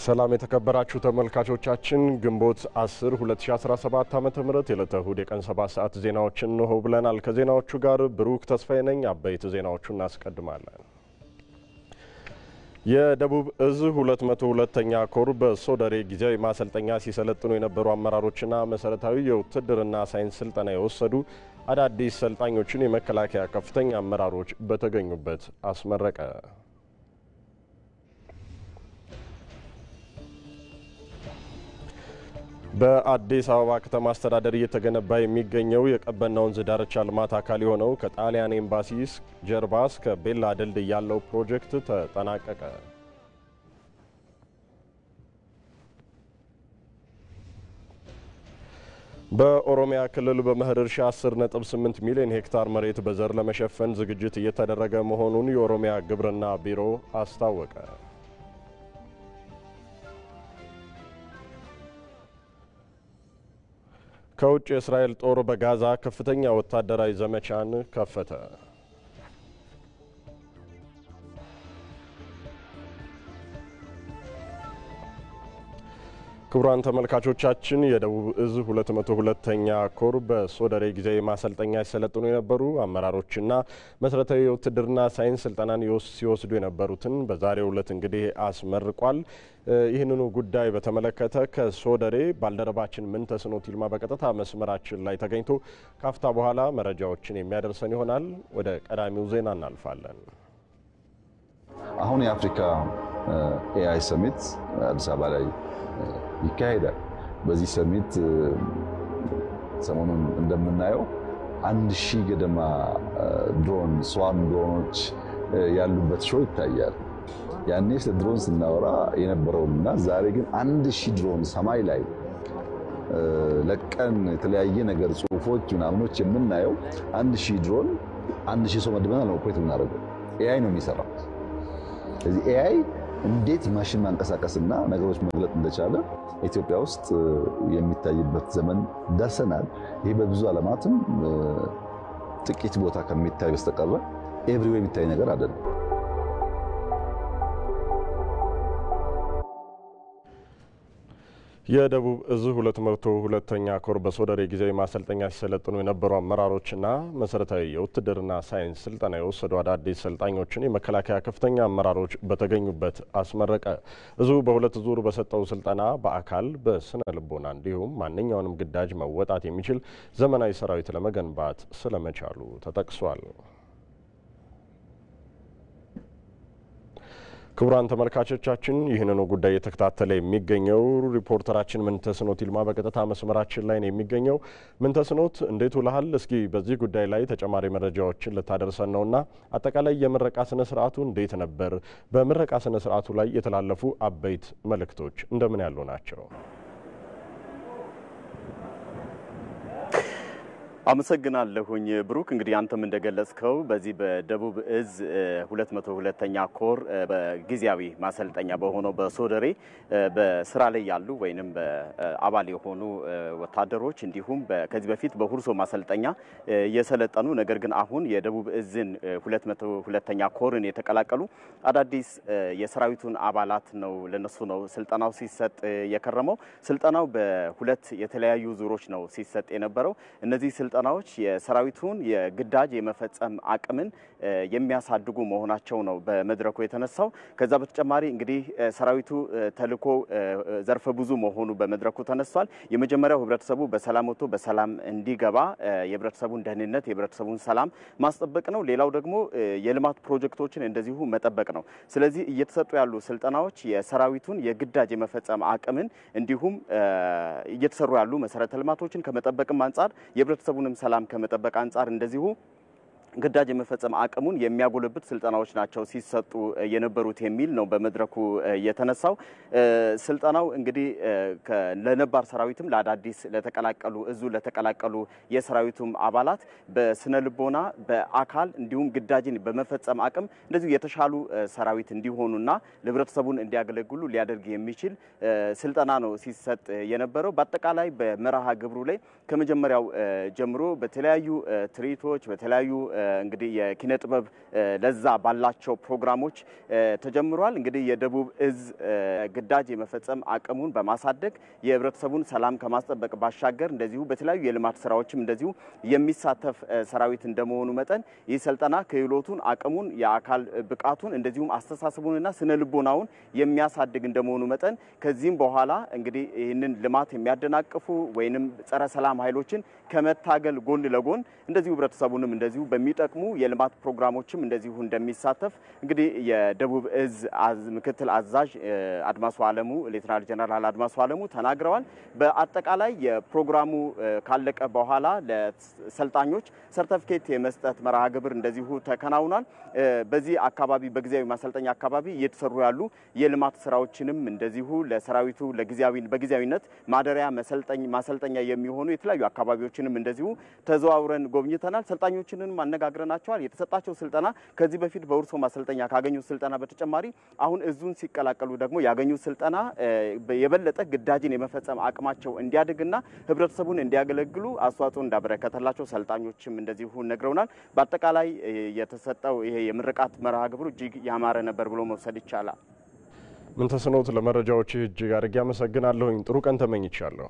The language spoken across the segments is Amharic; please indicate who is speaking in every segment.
Speaker 1: ሰላም የተከበራችሁ ተመልካቾቻችን ግንቦት 10 2017 ዓ.ም የዕለተ እሁድ የቀን 7 ሰዓት ዜናዎችን ነው ብለናል። ከዜናዎቹ ጋር ብሩክ ተስፋዬ ነኝ። አበይት ዜናዎቹን እናስቀድማለን። የደቡብ እዝ 202ኛ ኮር በሶደሬ ጊዜያዊ ማሰልጠኛ ሲሰለጥኑ የነበሩ አመራሮችና መሰረታዊ የውትድርና ሳይንስ ስልጠና የወሰዱ አዳዲስ ሰልጣኞችን የመከላከያ ከፍተኛ አመራሮች በተገኙበት አስመረቀ። በአዲስ አበባ ከተማ አስተዳደር እየተገነባ የሚገኘው የቀበና ወንዝ ዳርቻ ልማት አካል የሆነው ከጣሊያን ኤምባሲ ጀርባ እስከ ቤላ ድልድይ ያለው ፕሮጀክት ተጠናቀቀ። በኦሮሚያ ክልል በመኸር እርሻ 10.8 ሚሊዮን ሄክታር መሬት በዘር ለመሸፈን ዝግጅት እየተደረገ መሆኑን የኦሮሚያ ግብርና ቢሮ አስታወቀ። ከውጭ የእስራኤል ጦር በጋዛ ከፍተኛ ወታደራዊ ዘመቻን ከፈተ። ክቡራን ተመልካቾቻችን የደቡብ እዝ 202ኛ ኮር በሶደሬ ጊዜያዊ ማሰልጠኛ ሲሰለጥኑ የነበሩ አመራሮችና መሰረታዊ የውትድርና ሳይንስ ስልጠናን ሲወስዱ የነበሩትን በዛሬው ዕለት እንግዲህ አስመርቋል። ይህንኑ ጉዳይ በተመለከተ ከሶደሬ ባልደረባችን ምንተስኖት ይልማ በቀጥታ መስመራችን ላይ ተገኝቶ ካፍታ በኋላ መረጃዎችን የሚያደርሰን ይሆናል። ወደ ቀዳሚው ዜና እናልፋለን።
Speaker 2: አሁን የአፍሪካ ኤአይ ሰሚት አዲስ አበባ ላይ ይካሄዳል። በዚህ ሰሚት ሰሞኑን እንደምናየው 1000 ገደማ ድሮን ስዋርም ድሮኖች ያሉበት ሾው ይታያል። ያኔ ስለ ድሮን ስናወራ የነበረውና ዛሬ ግን 1000 ድሮን ሰማይ ላይ ለቀን የተለያየ ነገር ጽሁፎች ምናምኖች የምናየው 1000 ድሮን 1000 ሰው መድበናል ነው ኦፕሬት የምናደርገው። ኤአይ ነው የሚሰራው። ስለዚህ ኤአይ እንዴት ማሽን ማንቀሳቀስና ነገሮች መግለጥ እንደቻለ ኢትዮጵያ ውስጥ የሚታይበት ዘመን ደርሰናል። ይሄ በብዙ ዓለማትም ጥቂት ቦታ ከሚታይ በስተቀር ኤቭሪዌር የሚታይ ነገር አይደለም።
Speaker 1: የደቡብ እዝ 202ኛ ኮር በሶደሬ ጊዜያዊ ማሰልጠኛ ሲሰለጥኑ የነበሩ አመራሮችና መሰረታዊ የውትድርና ሳይንስ ስልጠና የወሰዱ አዳዲስ ሰልጣኞችን የመከላከያ ከፍተኛ አመራሮች በተገኙበት አስመረቀ። እዙ በሁለት ዙር በሰጠው ስልጠና በአካል በስነ ልቦና እንዲሁም ማንኛውንም ግዳጅ መወጣት የሚችል ዘመናዊ ሰራዊት ለመገንባት ስለመቻሉ ተጠቅሷል። ክቡራን ተመልካቾቻችን ይህንኑ ጉዳይ የተከታተለ የሚገኘው ሪፖርተራችን ምንተስኖት ይልማ በቀጥታ መስመራችን ላይ ነው የሚገኘው። ምንተስኖት እንዴት ውለሃል? እስኪ በዚህ ጉዳይ ላይ ተጨማሪ መረጃዎችን ልታደርሰን ነውና አጠቃላይ የምረቃ ስነ ስርዓቱ እንዴት ነበር? በምረቃ ስነ ስርዓቱ ላይ የተላለፉ አበይት መልእክቶች እንደምን ያሉ ናቸው?
Speaker 3: አመሰግናለሁኝ ብሩክ። እንግዲህ አንተም እንደገለጽከው በዚህ በደቡብ እዝ 202ኛ ኮር በጊዜያዊ ማሰልጠኛ በሆነው በሶደሬ በስራ ላይ ያሉ ወይንም በአባል የሆኑ ወታደሮች እንዲሁም ከዚህ በፊት በሁርሶ ማሰልጠኛ የሰለጠኑ ነገር ግን አሁን የደቡብ እዝን 202ኛ ኮርን የተቀላቀሉ አዳዲስ የሰራዊቱን አባላት ነው ለነሱ ነው ስልጠናው ሲሰጥ የከረመው። ስልጠናው በሁለት የተለያዩ ዙሮች ነው ሲሰጥ የነበረው። እነዚህ ስልጠናዎች የሰራዊቱን የግዳጅ የመፈጸም አቅምን የሚያሳድጉ መሆናቸው ነው በመድረኩ የተነሳው። ከዛ በተጨማሪ እንግዲህ ሰራዊቱ ተልኮ ዘርፈ ብዙ መሆኑ በመድረኩ ተነስቷል። የመጀመሪያው ህብረተሰቡ በሰላም ወጥቶ በሰላም እንዲገባ የህብረተሰቡን ደህንነት የህብረተሰቡን ሰላም ማስጠበቅ ነው። ሌላው ደግሞ የልማት ፕሮጀክቶችን እንደዚሁ መጠበቅ ነው። ስለዚህ እየተሰጡ ያሉ ስልጠናዎች የሰራዊቱን የግዳጅ የመፈጸም አቅምን እንዲሁም እየተሰሩ ያሉ መሰረተ ልማቶችን ከመጠበቅም አንጻር የህብረተሰቡንም ሰላም ከመጠበቅ አንጻር እንደዚሁ ግዳጅ የመፈጸም አቅሙን የሚያጎለብት ስልጠናዎች ናቸው ሲሰጡ የነበሩት የሚል ነው በመድረኩ የተነሳው። ስልጠናው እንግዲህ ለነባር ሰራዊትም ለአዳዲስ ለተቀላቀሉ እዙ ለተቀላቀሉ የሰራዊቱም አባላት በስነ ልቦና በአካል እንዲሁም ግዳጅን በመፈጸም አቅም እንደዚሁ የተሻሉ ሰራዊት እንዲሆኑና ለህብረተሰቡን እንዲያገለግሉ ሊያደርግ የሚችል ስልጠና ነው ሲሰጥ የነበረው። በአጠቃላይ በመርሃ ግብሩ ላይ ከመጀመሪያው ጀምሮ በተለያዩ ትርኢቶች በተለያዩ እንግዲህ የኪነ ጥበብ ለዛ ባላቸው ፕሮግራሞች ተጀምሯል። እንግዲህ የደቡብ እዝ ግዳጅ የመፈጸም አቅሙን በማሳደግ የህብረተሰቡን ሰላም ከማስጠበቅ ባሻገር እንደዚሁ በተለያዩ የልማት ስራዎችም እንደዚሁ የሚሳተፍ ሰራዊት እንደመሆኑ መጠን ይህ ስልጠና ክህሎቱን፣ አቅሙን፣ የአካል ብቃቱን እንደዚሁም አስተሳሰቡንና ስነ ልቦናውን የሚያሳድግ እንደመሆኑ መጠን ከዚህም በኋላ እንግዲህ ይህንን ልማት የሚያደናቅፉ ወይንም ጸረ ሰላም ኃይሎችን ከመታገል ጎን ለጎን እንደዚሁ ህብረተሰቡንም እንደዚሁ በሚጠቅሙ የልማት ፕሮግራሞችም እንደዚሁ እንደሚሳተፍ እንግዲህ የደቡብ እዝ ምክትል አዛዥ አድማሱ አለሙ ሌተናል ጀነራል አድማሱ አለሙ ተናግረዋል። በአጠቃላይ የፕሮግራሙ ካለቀ በኋላ ለሰልጣኞች ሰርቲፊኬት የመስጠት መርሃ ግብር እንደዚሁ ተከናውኗል። በዚህ አካባቢ በጊዜያዊ ማሰልጠኛ አካባቢ እየተሰሩ ያሉ የልማት ስራዎችንም እንደዚሁ ለሰራዊቱ በጊዜያዊነት ማደሪያ ማሰልጠኛ የሚሆኑ የተለያዩ አካባቢዎችንም እንደዚሁ ተዘዋውረን ጎብኝተናል። ሰልጣኞችንም አነጋግረናቸዋል። የተሰጣቸው ስልጠና ከዚህ በፊት በውርሶ ማሰልጠኛ ካገኙት ስልጠና በተጨማሪ አሁን እዙን ሲቀላቀሉ ደግሞ ያገኙት ስልጠና የበለጠ ግዳጅን የመፈጸም አቅማቸው እንዲያድግና ህብረተሰቡን እንዲያገለግሉ አስተዋጽኦ እንዳበረከተላቸው ሰልጣኞችም እንደዚሁ ነግረውናል። በአጠቃላይ የተሰጠው ይሄ የምርቃት መርሃ ግብሩ እጅግ ያማረ ነበር ብሎ መውሰድ ይቻላል።
Speaker 1: ምንተስኖት ለመረጃዎች እጅግ አድርጌ አመሰግናለሁኝ። ጥሩ ቀን ተመኝቻለሁ።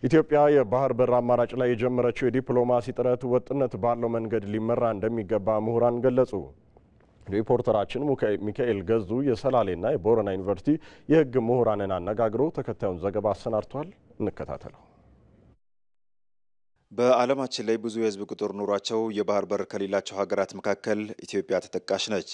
Speaker 1: ኢትዮጵያ የባህር በር አማራጭ ላይ የጀመረችው የዲፕሎማሲ ጥረት ወጥነት ባለው መንገድ ሊመራ እንደሚገባ ምሁራን ገለጹ። ሪፖርተራችን ሚካኤል ገዙ የሰላሌና የቦረና ዩኒቨርሲቲ የህግ ምሁራንን አነጋግሮ ተከታዩን ዘገባ አሰናድቷል። እንከታተለው።
Speaker 4: በዓለማችን ላይ ብዙ የህዝብ ቁጥር ኑሯቸው የባህር በር ከሌላቸው ሀገራት መካከል ኢትዮጵያ ተጠቃሽ ነች።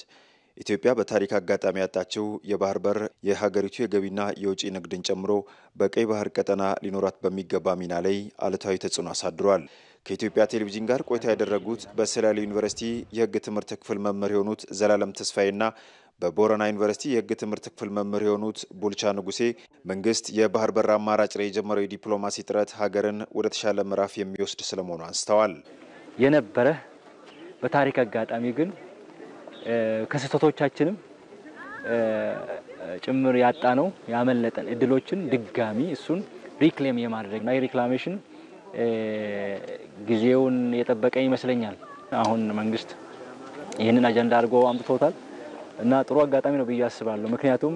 Speaker 4: ኢትዮጵያ በታሪክ አጋጣሚ ያጣችው የባህር በር የሀገሪቱ የገቢና የውጪ ንግድን ጨምሮ በቀይ ባህር ቀጠና ሊኖራት በሚገባ ሚና ላይ አሉታዊ ተጽዕኖ አሳድሯል። ከኢትዮጵያ ቴሌቪዥን ጋር ቆይታ ያደረጉት በሰላሌ ዩኒቨርሲቲ የህግ ትምህርት ክፍል መምህር የሆኑት ዘላለም ተስፋዬና በቦረና ዩኒቨርሲቲ የህግ ትምህርት ክፍል መምህር የሆኑት ቡልቻ ንጉሴ መንግስት የባህር በር አማራጭ ላይ የጀመረው የዲፕሎማሲ ጥረት ሀገርን ወደ ተሻለ ምዕራፍ የሚወስድ ስለመሆኑ አንስተዋል።
Speaker 5: የነበረ በታሪክ አጋጣሚ ግን ከስህተቶቻችንም ጭምር ያጣነው ያመለጠን እድሎችን ድጋሚ እሱን ሪክሌም የማድረግና የሪክላሜሽን ጊዜውን የጠበቀ ይመስለኛል። አሁን መንግስት ይህንን አጀንዳ አድርጎ አምጥቶታል እና ጥሩ አጋጣሚ ነው ብዬ አስባለሁ። ምክንያቱም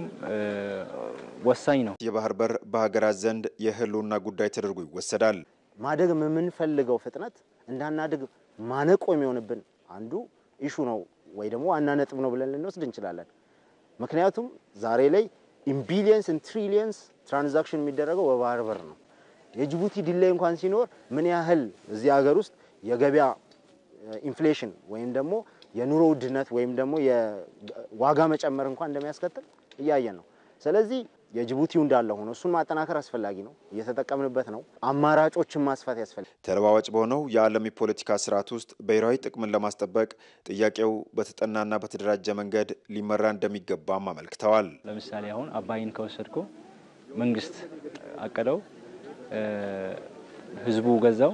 Speaker 5: ወሳኝ ነው።
Speaker 4: የባህር በር በሀገራት ዘንድ የህልውና ጉዳይ ተደርጎ ይወሰዳል።
Speaker 6: ማደግ የምንፈልገው ፍጥነት እንዳናድግ ማነቆ የሚሆንብን አንዱ ኢሹ ነው ወይ ደግሞ ዋና ነጥብ ነው ብለን ልንወስድ እንችላለን። ምክንያቱም ዛሬ ላይ ኢን ቢሊየንስ ኤንድ ትሪሊየንስ ትራንዛክሽን የሚደረገው በባህር በር ነው። የጅቡቲ ዲሌይ እንኳን ሲኖር ምን ያህል እዚህ ሀገር ውስጥ የገበያ ኢንፍሌሽን ወይም ደግሞ የኑሮ ውድነት ወይም ደግሞ የዋጋ መጨመር እንኳን እንደሚያስከትል እያየን ነው። ስለዚህ የጅቡቲው እንዳለ ሆኖ እሱን ማጠናከር አስፈላጊ ነው። እየተጠቀምንበት ነው። አማራጮችን ማስፋት ያስፈልጋል።
Speaker 4: ተለዋዋጭ በሆነው የዓለም የፖለቲካ ስርዓት ውስጥ ብሔራዊ ጥቅምን ለማስጠበቅ ጥያቄው በተጠናና በተደራጀ መንገድ ሊመራ እንደሚገባም አመልክተዋል።
Speaker 5: ለምሳሌ አሁን አባይን ከወሰድኩ መንግስት አቀደው ህዝቡ ገዛው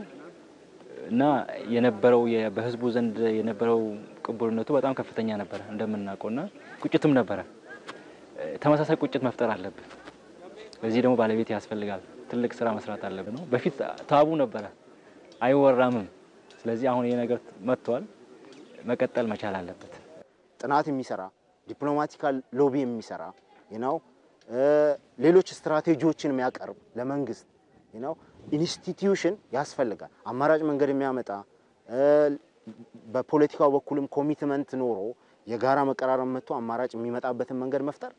Speaker 5: እና የነበረው በህዝቡ ዘንድ የነበረው ቅቡልነቱ በጣም ከፍተኛ ነበር እንደምናውቀውና ቁጭትም ነበር። ተመሳሳይ ቁጭት መፍጠር አለብን። በዚህ ደግሞ ባለቤት ያስፈልጋል። ትልቅ ስራ መስራት አለብን ነው። በፊት ታቡ ነበር አይወራምም። ስለዚህ አሁን ይሄ ነገር መጥቷል፣ መቀጠል መቻል አለበት።
Speaker 6: ጥናት የሚሰራ ዲፕሎማቲካል ሎቢ የሚሰራ ሌሎች ስትራቴጂዎችን የሚያቀርብ ለመንግስት ኢንስቲትዩሽን ያስፈልጋል። አማራጭ መንገድ የሚያመጣ በፖለቲካው በኩልም ኮሚትመንት ኖሮ የጋራ መቀራረብ መጥቶ አማራጭ የሚመጣበትን መንገድ መፍጠር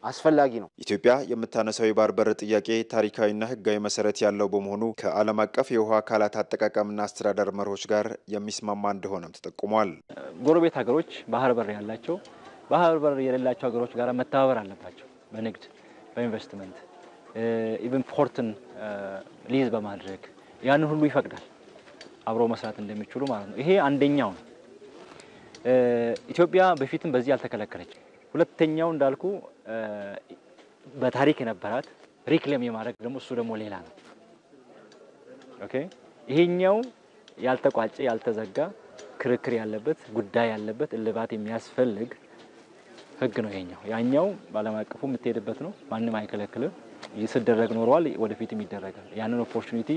Speaker 6: አስፈላጊ ነው።
Speaker 4: ኢትዮጵያ የምታነሳው የባህር በር ጥያቄ ታሪካዊና ህጋዊ መሰረት ያለው በመሆኑ ከዓለም አቀፍ የውሃ አካላት አጠቃቀምና አስተዳደር መርሆች ጋር የሚስማማ እንደሆነም ተጠቁሟል።
Speaker 5: ጎረቤት ሀገሮች ባህር በር ያላቸው ባህር በር የሌላቸው ሀገሮች ጋር መተባበር አለባቸው። በንግድ በኢንቨስትመንት ኢቭን ፖርትን ሊዝ በማድረግ ያን ሁሉ ይፈቅዳል አብሮ መስራት እንደሚችሉ ማለት ነው። ይሄ አንደኛው ነው። ኢትዮጵያ በፊትም በዚህ ያልተከለከለች። ሁለተኛው እንዳልኩ በታሪክ የነበራት ሪክሌም የማድረግ ደግሞ እሱ ደግሞ ሌላ ነው። ኦኬ ይሄኛው ያልተቋጨ ያልተዘጋ ክርክር ያለበት ጉዳይ ያለበት እልባት የሚያስፈልግ ህግ ነው ይሄኛው። ያኛው ባለም አቀፉ የምትሄድበት ነው። ማንም አይከለክልም። ይስደረግ ኖሯል ወደፊትም ይደረጋል ያንን ኦፖርቹኒቲ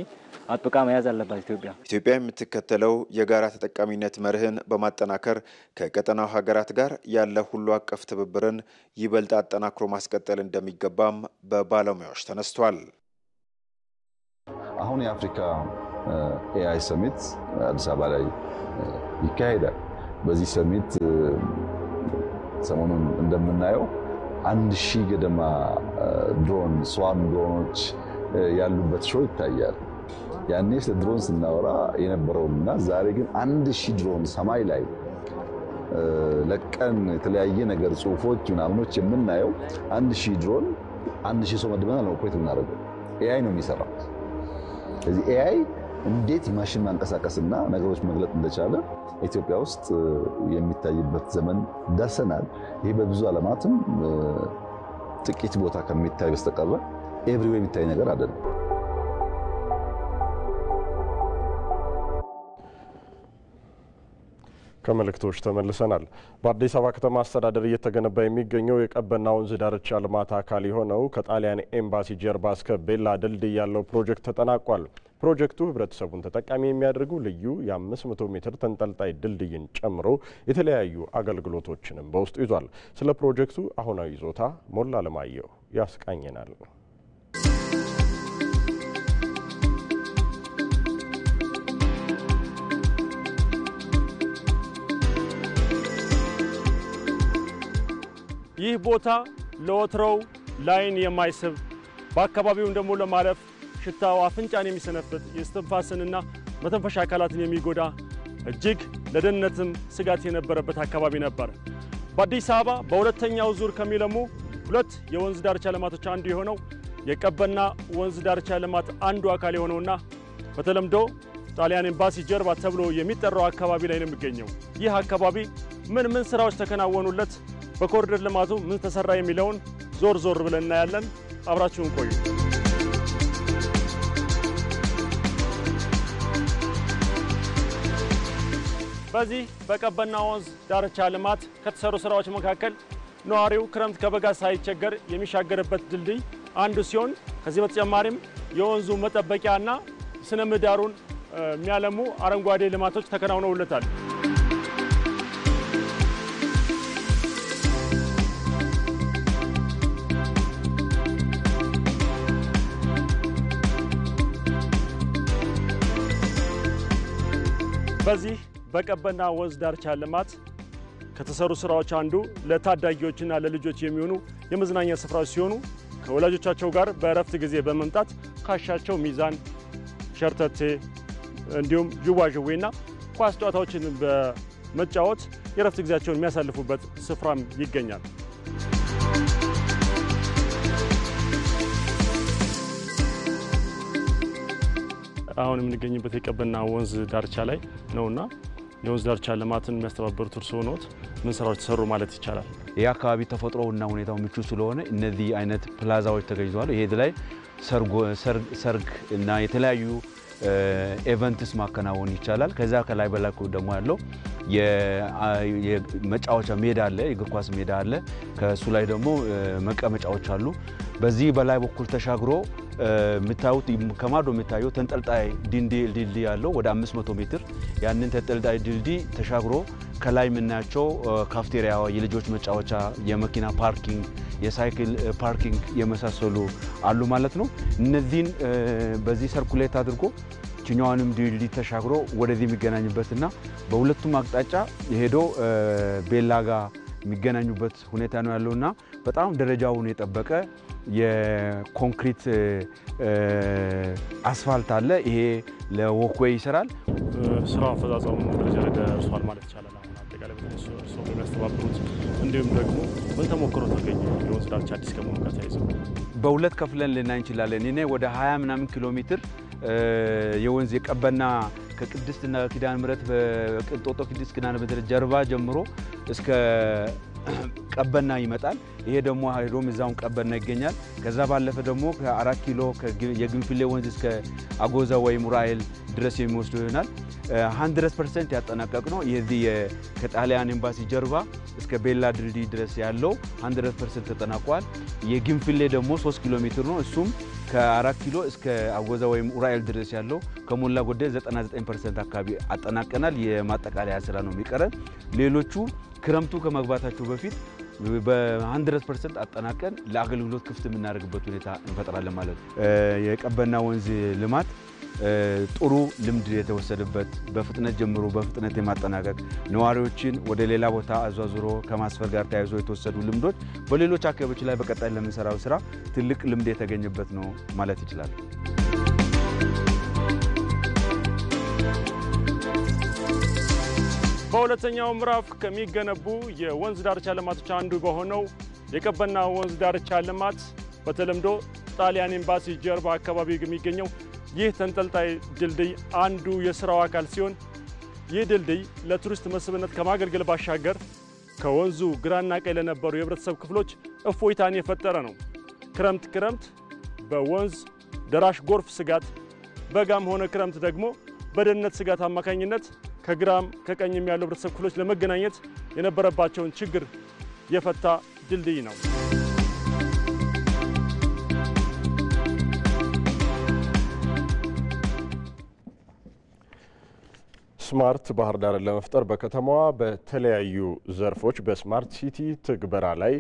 Speaker 5: አጥብቃ መያዝ አለባት ኢትዮጵያ
Speaker 4: የምትከተለው የጋራ ተጠቃሚነት መርህን በማጠናከር ከቀጠናው ሀገራት ጋር ያለ ሁሉ አቀፍ ትብብርን ይበልጥ አጠናክሮ ማስቀጠል እንደሚገባም በባለሙያዎች ተነስቷል
Speaker 2: አሁን የአፍሪካ AI ሰሚት አዲስ አበባ ላይ ይካሄዳል በዚህ ሰሚት ሰሞኑን እንደምናየው 1000 ገደማ ድሮን ስዋም ድሮኖች ያሉበት ሾው ይታያል ያኔ ስለ ድሮን ስናወራ የነበረውና ዛሬ ግን 1000 ድሮን ሰማይ ላይ ለቀን የተለያየ ነገር ጽሁፎች ምናምኖች የምናየው 1000 ድሮን 1000 ሰው መድበናል ነው ኦፕሬት እናደርገው AI ነው የሚሰራው ስለዚህ AI እንዴት ማሽን ማንቀሳቀስና ነገሮች መግለጥ እንደቻለ ኢትዮጵያ ውስጥ የሚታይበት ዘመን ደርሰናል ይሄ በብዙ ዓለማትም ጥቂት ቦታ ከሚታይ በስተቀር ኤቭሪዌር የሚታይ ነገር አይደለም
Speaker 1: ከመልእክቶች ተመልሰናል በአዲስ አበባ ከተማ አስተዳደር እየተገነባ የሚገኘው የቀበና ወንዝ ዳርቻ ልማት አካል የሆነው ከጣሊያን ኤምባሲ ጀርባ እስከ ቤላ ድልድይ ያለው ፕሮጀክት ተጠናቋል ፕሮጀክቱ ህብረተሰቡን ተጠቃሚ የሚያደርጉ ልዩ የ500 ሜትር ተንጠልጣይ ድልድይን ጨምሮ የተለያዩ አገልግሎቶችንም በውስጡ ይዟል ስለ ፕሮጀክቱ አሁናዊ ይዞታ ሞላ ለማየው ያስቃኘናል
Speaker 7: ይህ ቦታ ለወትሮው ላይን የማይስብ በአካባቢው እንደሞ ለማለፍ ሽታው አፍንጫን የሚሰነፍጥ የስትንፋስንና መተንፈሻ አካላትን የሚጎዳ እጅግ ለደህንነትም ስጋት የነበረበት አካባቢ ነበር በአዲስ አበባ በሁለተኛው ዙር ከሚለሙ ሁለት የወንዝ ዳርቻ ልማቶች አንዱ የሆነው የቀበና ወንዝ ዳርቻ ልማት አንዱ አካል የሆነውና በተለምዶ ጣሊያን ኤምባሲ ጀርባ ተብሎ የሚጠራው አካባቢ ላይ ነው የሚገኘው ይህ አካባቢ ምን ስራዎች ተከናወኑለት በኮሪደር ልማቱ ምን ተሰራ የሚለውን ዞር ብለን እናያለን አብራችሁን ቆዩ በዚህ በቀበና ወንዝ ዳርቻ ልማት ከተሰሩ ስራዎች መካከል ነዋሪው ክረምት ከበጋ ሳይቸገር የሚሻገርበት ድልድይ አንዱ ሲሆን ከዚህ በተጨማሪም የወንዙ መጠበቂያና ስነ ምህዳሩን የሚያለሙ አረንጓዴ ልማቶች ተከናውነውለታል በዚህ በቀበና ወንዝ ዳርቻ ልማት ከተሰሩ ስራዎች አንዱ ለታዳጊዎችና ለልጆች የሚሆኑ የመዝናኛ ስፍራዎች ሲሆኑ ከወላጆቻቸው ጋር በእረፍት ጊዜ በመምጣት ካሻቸው ሚዛን ሸርተቴ እንዲሁም ጅዋጅዌና ኳስ ጨዋታዎችን በመጫወት የእረፍት ጊዜያቸውን የሚያሳልፉበት ስፍራም ይገኛል አሁን የምንገኝበት የቀበና ወንዝ ዳርቻ ላይ ነውና የወንዝ ዳርቻ ልማትን የሚያስተባብሩት እርስዎ ኖት ምን ስራዎች ተሰሩ ማለት ይቻላል
Speaker 8: ይህ አካባቢ ተፈጥሮውና ሁኔታው ምቹ ስለሆነ እነዚህ አይነት ፕላዛዎች ተገኝተዋል ይሄ ላይ ሰርግ እና የተለያዩ ኢቨንትስ ማከናወን ይቻላል ከዛ ከላይ በላኩ ደግሞ ያለው የመጫወቻ ሜዳ አለ የእግር ኳስ ሜዳ አለ ከሱ ላይ ደግሞ መቀመጫዎች አሉ በዚህ በላይ በኩል ተሻግሮ ምታዩት ከማዶ ምታዩ ተንጠልጣይ ድልድይ ያለው ወደ 500 ሜትር ያንን ተንጠልጣይ ድልድይ ተሻግሮ ከላይ ምናያቸው ካፍቴሪያ የልጆች መጫወቻ የመኪና ፓርኪንግ የሳይክል ፓርኪንግ የመሳሰሉ አሉ ማለት ነው እነዚህን በዚህ ሰርኩሌት አድርጎ ችኛዋንም ድልድይ ተሻግሮ ወደዚህ የሚገናኝበትና በሁለቱም አቅጣጫ ሄዶ ቤላጋ የሚገናኙበት ሁኔታ ነው ያለውና በጣም ደረጃውን የጠበቀ የኮንክሪት አስፋልት አለ ይሄ ለወክዌይ ይሰራል
Speaker 7: ስራ አፈጻጸሙ ደረጃ ላይ ደርሷል ማለት ይቻላል አሁን አጠቃላይ በተሰሩ የሚያስተባብሩት እንዲሁም ደግሞ ምን ተሞክሮ ተገኘ የወንዝ ዳርቻ አዲስ ከመሆኑ ጋር ተያይዞ
Speaker 8: በሁለት ከፍለን ልናይ እንችላለን እኔ ወደ 20 ምናምን ኪሎ ሜትር የወንዝ የቀበና ከቅድስትና ኪዳነ ምህረት በቅንጦጦ ቅድስት ኪዳነ ምህረት ጀርባ ጀምሮ እስከ ቀበና ይመጣል ይሄ ደግሞ ሄዶም እዛውን ቀበና ይገኛል ከዛ ባለፈ ደግሞ ከ4 ኪሎ የግንፍሌ ወንዝ እስከ አጎዛ ወይ ሙራኤል ድረስ የሚወስዱ ይሆናል 100% ያጠናቀቅነው የዚህ ከጣሊያን ኤምባሲ ጀርባ እስከ ቤላ ድልድይ ድረስ ያለው 100% ተጠናቋል። የግንፍሌ ደግሞ 3 ኪሎ ሜትር ነው። እሱም ከ4 ኪሎ እስከ አወዛ ወይም ኡራኤል ድረስ ያለው ከሞላ ጎደል 99% አካባቢ አጠናቀናል። የማጠቃለያ ስራ ነው የሚቀረን። ሌሎቹ ክረምቱ ከመግባታቸው በፊት በ100% አጠናቀን ለአገልግሎት ክፍት የምናደርግበት ሁኔታ እንፈጥራለን ማለት ነው። የቀበና ወንዝ ልማት ጥሩ ልምድ የተወሰደበት በፍጥነት ጀምሮ በፍጥነት የማጠናቀቅ ነዋሪዎችን ወደ ሌላ ቦታ አዟዙሮ ከማስፈር ጋር ተያይዞ የተወሰዱ ልምዶች በሌሎች አካባቢዎች ላይ በቀጣይ ለምንሰራው ስራ ትልቅ ልምድ የተገኘበት ነው ማለት ይችላል።
Speaker 7: በሁለተኛው ምዕራፍ ከሚገነቡ የወንዝ ዳርቻ ልማቶች አንዱ በሆነው የቀበና ወንዝ ዳርቻ ልማት በተለምዶ ጣሊያን ኤምባሲ ጀርባ አካባቢ የሚገኘው ይህ ተንጠልጣይ ድልድይ አንዱ የስራው አካል ሲሆን ይህ ድልድይ ለቱሪስት መስህብነት ከማገልገል ባሻገር ከወንዙ ግራና ቀኝ ለነበሩ የህብረተሰብ ክፍሎች እፎይታን የፈጠረ ነው። ክረምት በወንዝ ደራሽ ጎርፍ ስጋት፣ በጋም ሆነ ክረምት ደግሞ በደህንነት ስጋት አማካኝነት ከግራም ከቀኝም ያለው ህብረተሰብ ክፍሎች ለመገናኘት የነበረባቸውን ችግር የፈታ ድልድይ ነው።
Speaker 1: ስማርት ባህር ዳርን ለመፍጠር በከተማዋ በተለያዩ ዘርፎች በስማርት ሲቲ ትግበራ ላይ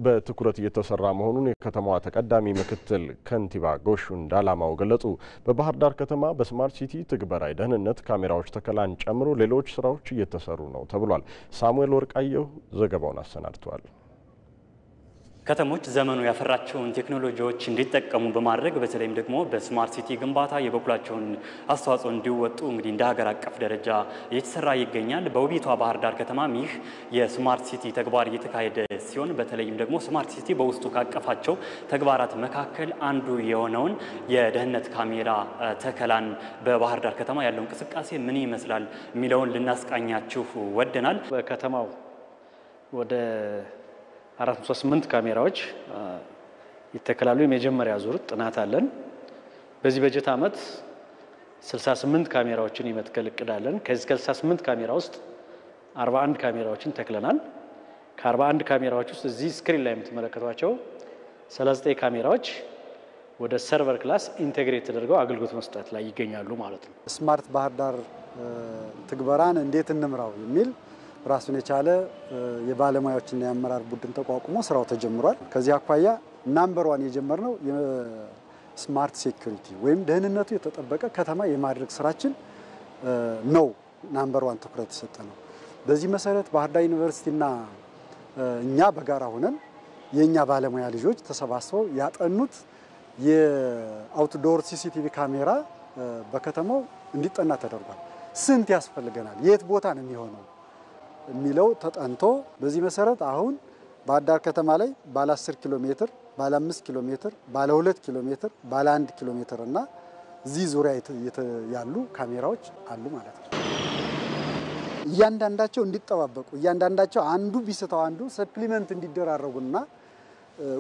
Speaker 1: በትኩረት እየተሰራ መሆኑን የከተማዋ ተቀዳሚ ምክትል ከንቲባ ጎሹ እንዳላማው ገለጹ። በባህር ዳር ከተማ በስማርት ሲቲ ትግበራ የደህንነት ካሜራዎች ተከላን ጨምሮ ሌሎች ስራዎች እየተሰሩ ነው ተብሏል። ሳሙኤል ወርቃየሁ ዘገባውን አሰናድቷል።
Speaker 9: ከተሞች ዘመኑ ያፈራቸውን ቴክኖሎጂዎች እንዲጠቀሙ በማድረግ በተለይም ደግሞ በስማርት ሲቲ ግንባታ የበኩላቸውን አስተዋጽኦ እንዲወጡ እንግዲህ እንደ ሀገር አቀፍ ደረጃ እየተሰራ ይገኛል። በውቢቷ ባህር ዳር ከተማም ይህ የስማርት ሲቲ ተግባር እየተካሄደ ሲሆን በተለይም ደግሞ ስማርት ሲቲ በውስጡ ካቀፋቸው ተግባራት መካከል አንዱ የሆነውን የደህንነት ካሜራ ተከላን በባህር ዳር ከተማ ያለው እንቅስቃሴ ምን ይመስላል የሚለውን ልናስቃኛችሁ ወደናል።
Speaker 10: በከተማው ወደ 408 ካሜራዎች ይተከላሉ። የመጀመሪያ ዙር ጥናት አለን። በዚህ በጀት ዓመት 68 ካሜራዎችን የመትከል እቅድ አለን። ከዚህ ከ68 ካሜራ ውስጥ 41 ካሜራዎችን ተክለናል። ከ41 ካሜራዎች ውስጥ እዚህ ስክሪን ላይ የምትመለከቷቸው 39 ካሜራዎች ወደ ሰርቨር ክላስ ኢንቴግሬት ተደርገው አገልግሎት መስጠት ላይ ይገኛሉ ማለት ነው።
Speaker 11: ስማርት ባህር ዳር ትግበራን እንዴት እንምራው የሚል ራሱን የቻለ የባለሙያዎችና የአመራር ቡድን ተቋቁሞ ስራው ተጀምሯል። ከዚህ አኳያ ናምበር 1 የጀመርነው የስማርት ሴኩሪቲ ወይም ደህንነቱ የተጠበቀ ከተማ የማድረግ ስራችን ነው። ናምበር 1 ትኩረት የሰጠ ነው። በዚህ መሰረት ባህር ዳር ዩኒቨርሲቲና እኛ በጋራ ሆነን የኛ ባለሙያ ልጆች ተሰባስበው ያጠኑት የአውትዶር ሲሲቲቪ ካሜራ በከተማው እንዲጠና ተደርጓል። ስንት ያስፈልገናል፣ የት ቦታ ነው የሚሆነው የሚለው ተጠንቶ በዚህ መሰረት አሁን ባህር ዳር ከተማ ላይ ባለ 10 ኪሎ ሜትር፣ ባለ 5 ኪሎ ሜትር፣ ባለ 2 ኪሎ ሜትር፣ ባለ 1 ኪሎ ሜትር እና እዚህ ዙሪያ ያሉ ካሜራዎች አሉ ማለት ነው። እያንዳንዳቸው እንዲጠባበቁ እያንዳንዳቸው አንዱ ቢስተው አንዱ ሰፕሊመንት እንዲደራረጉና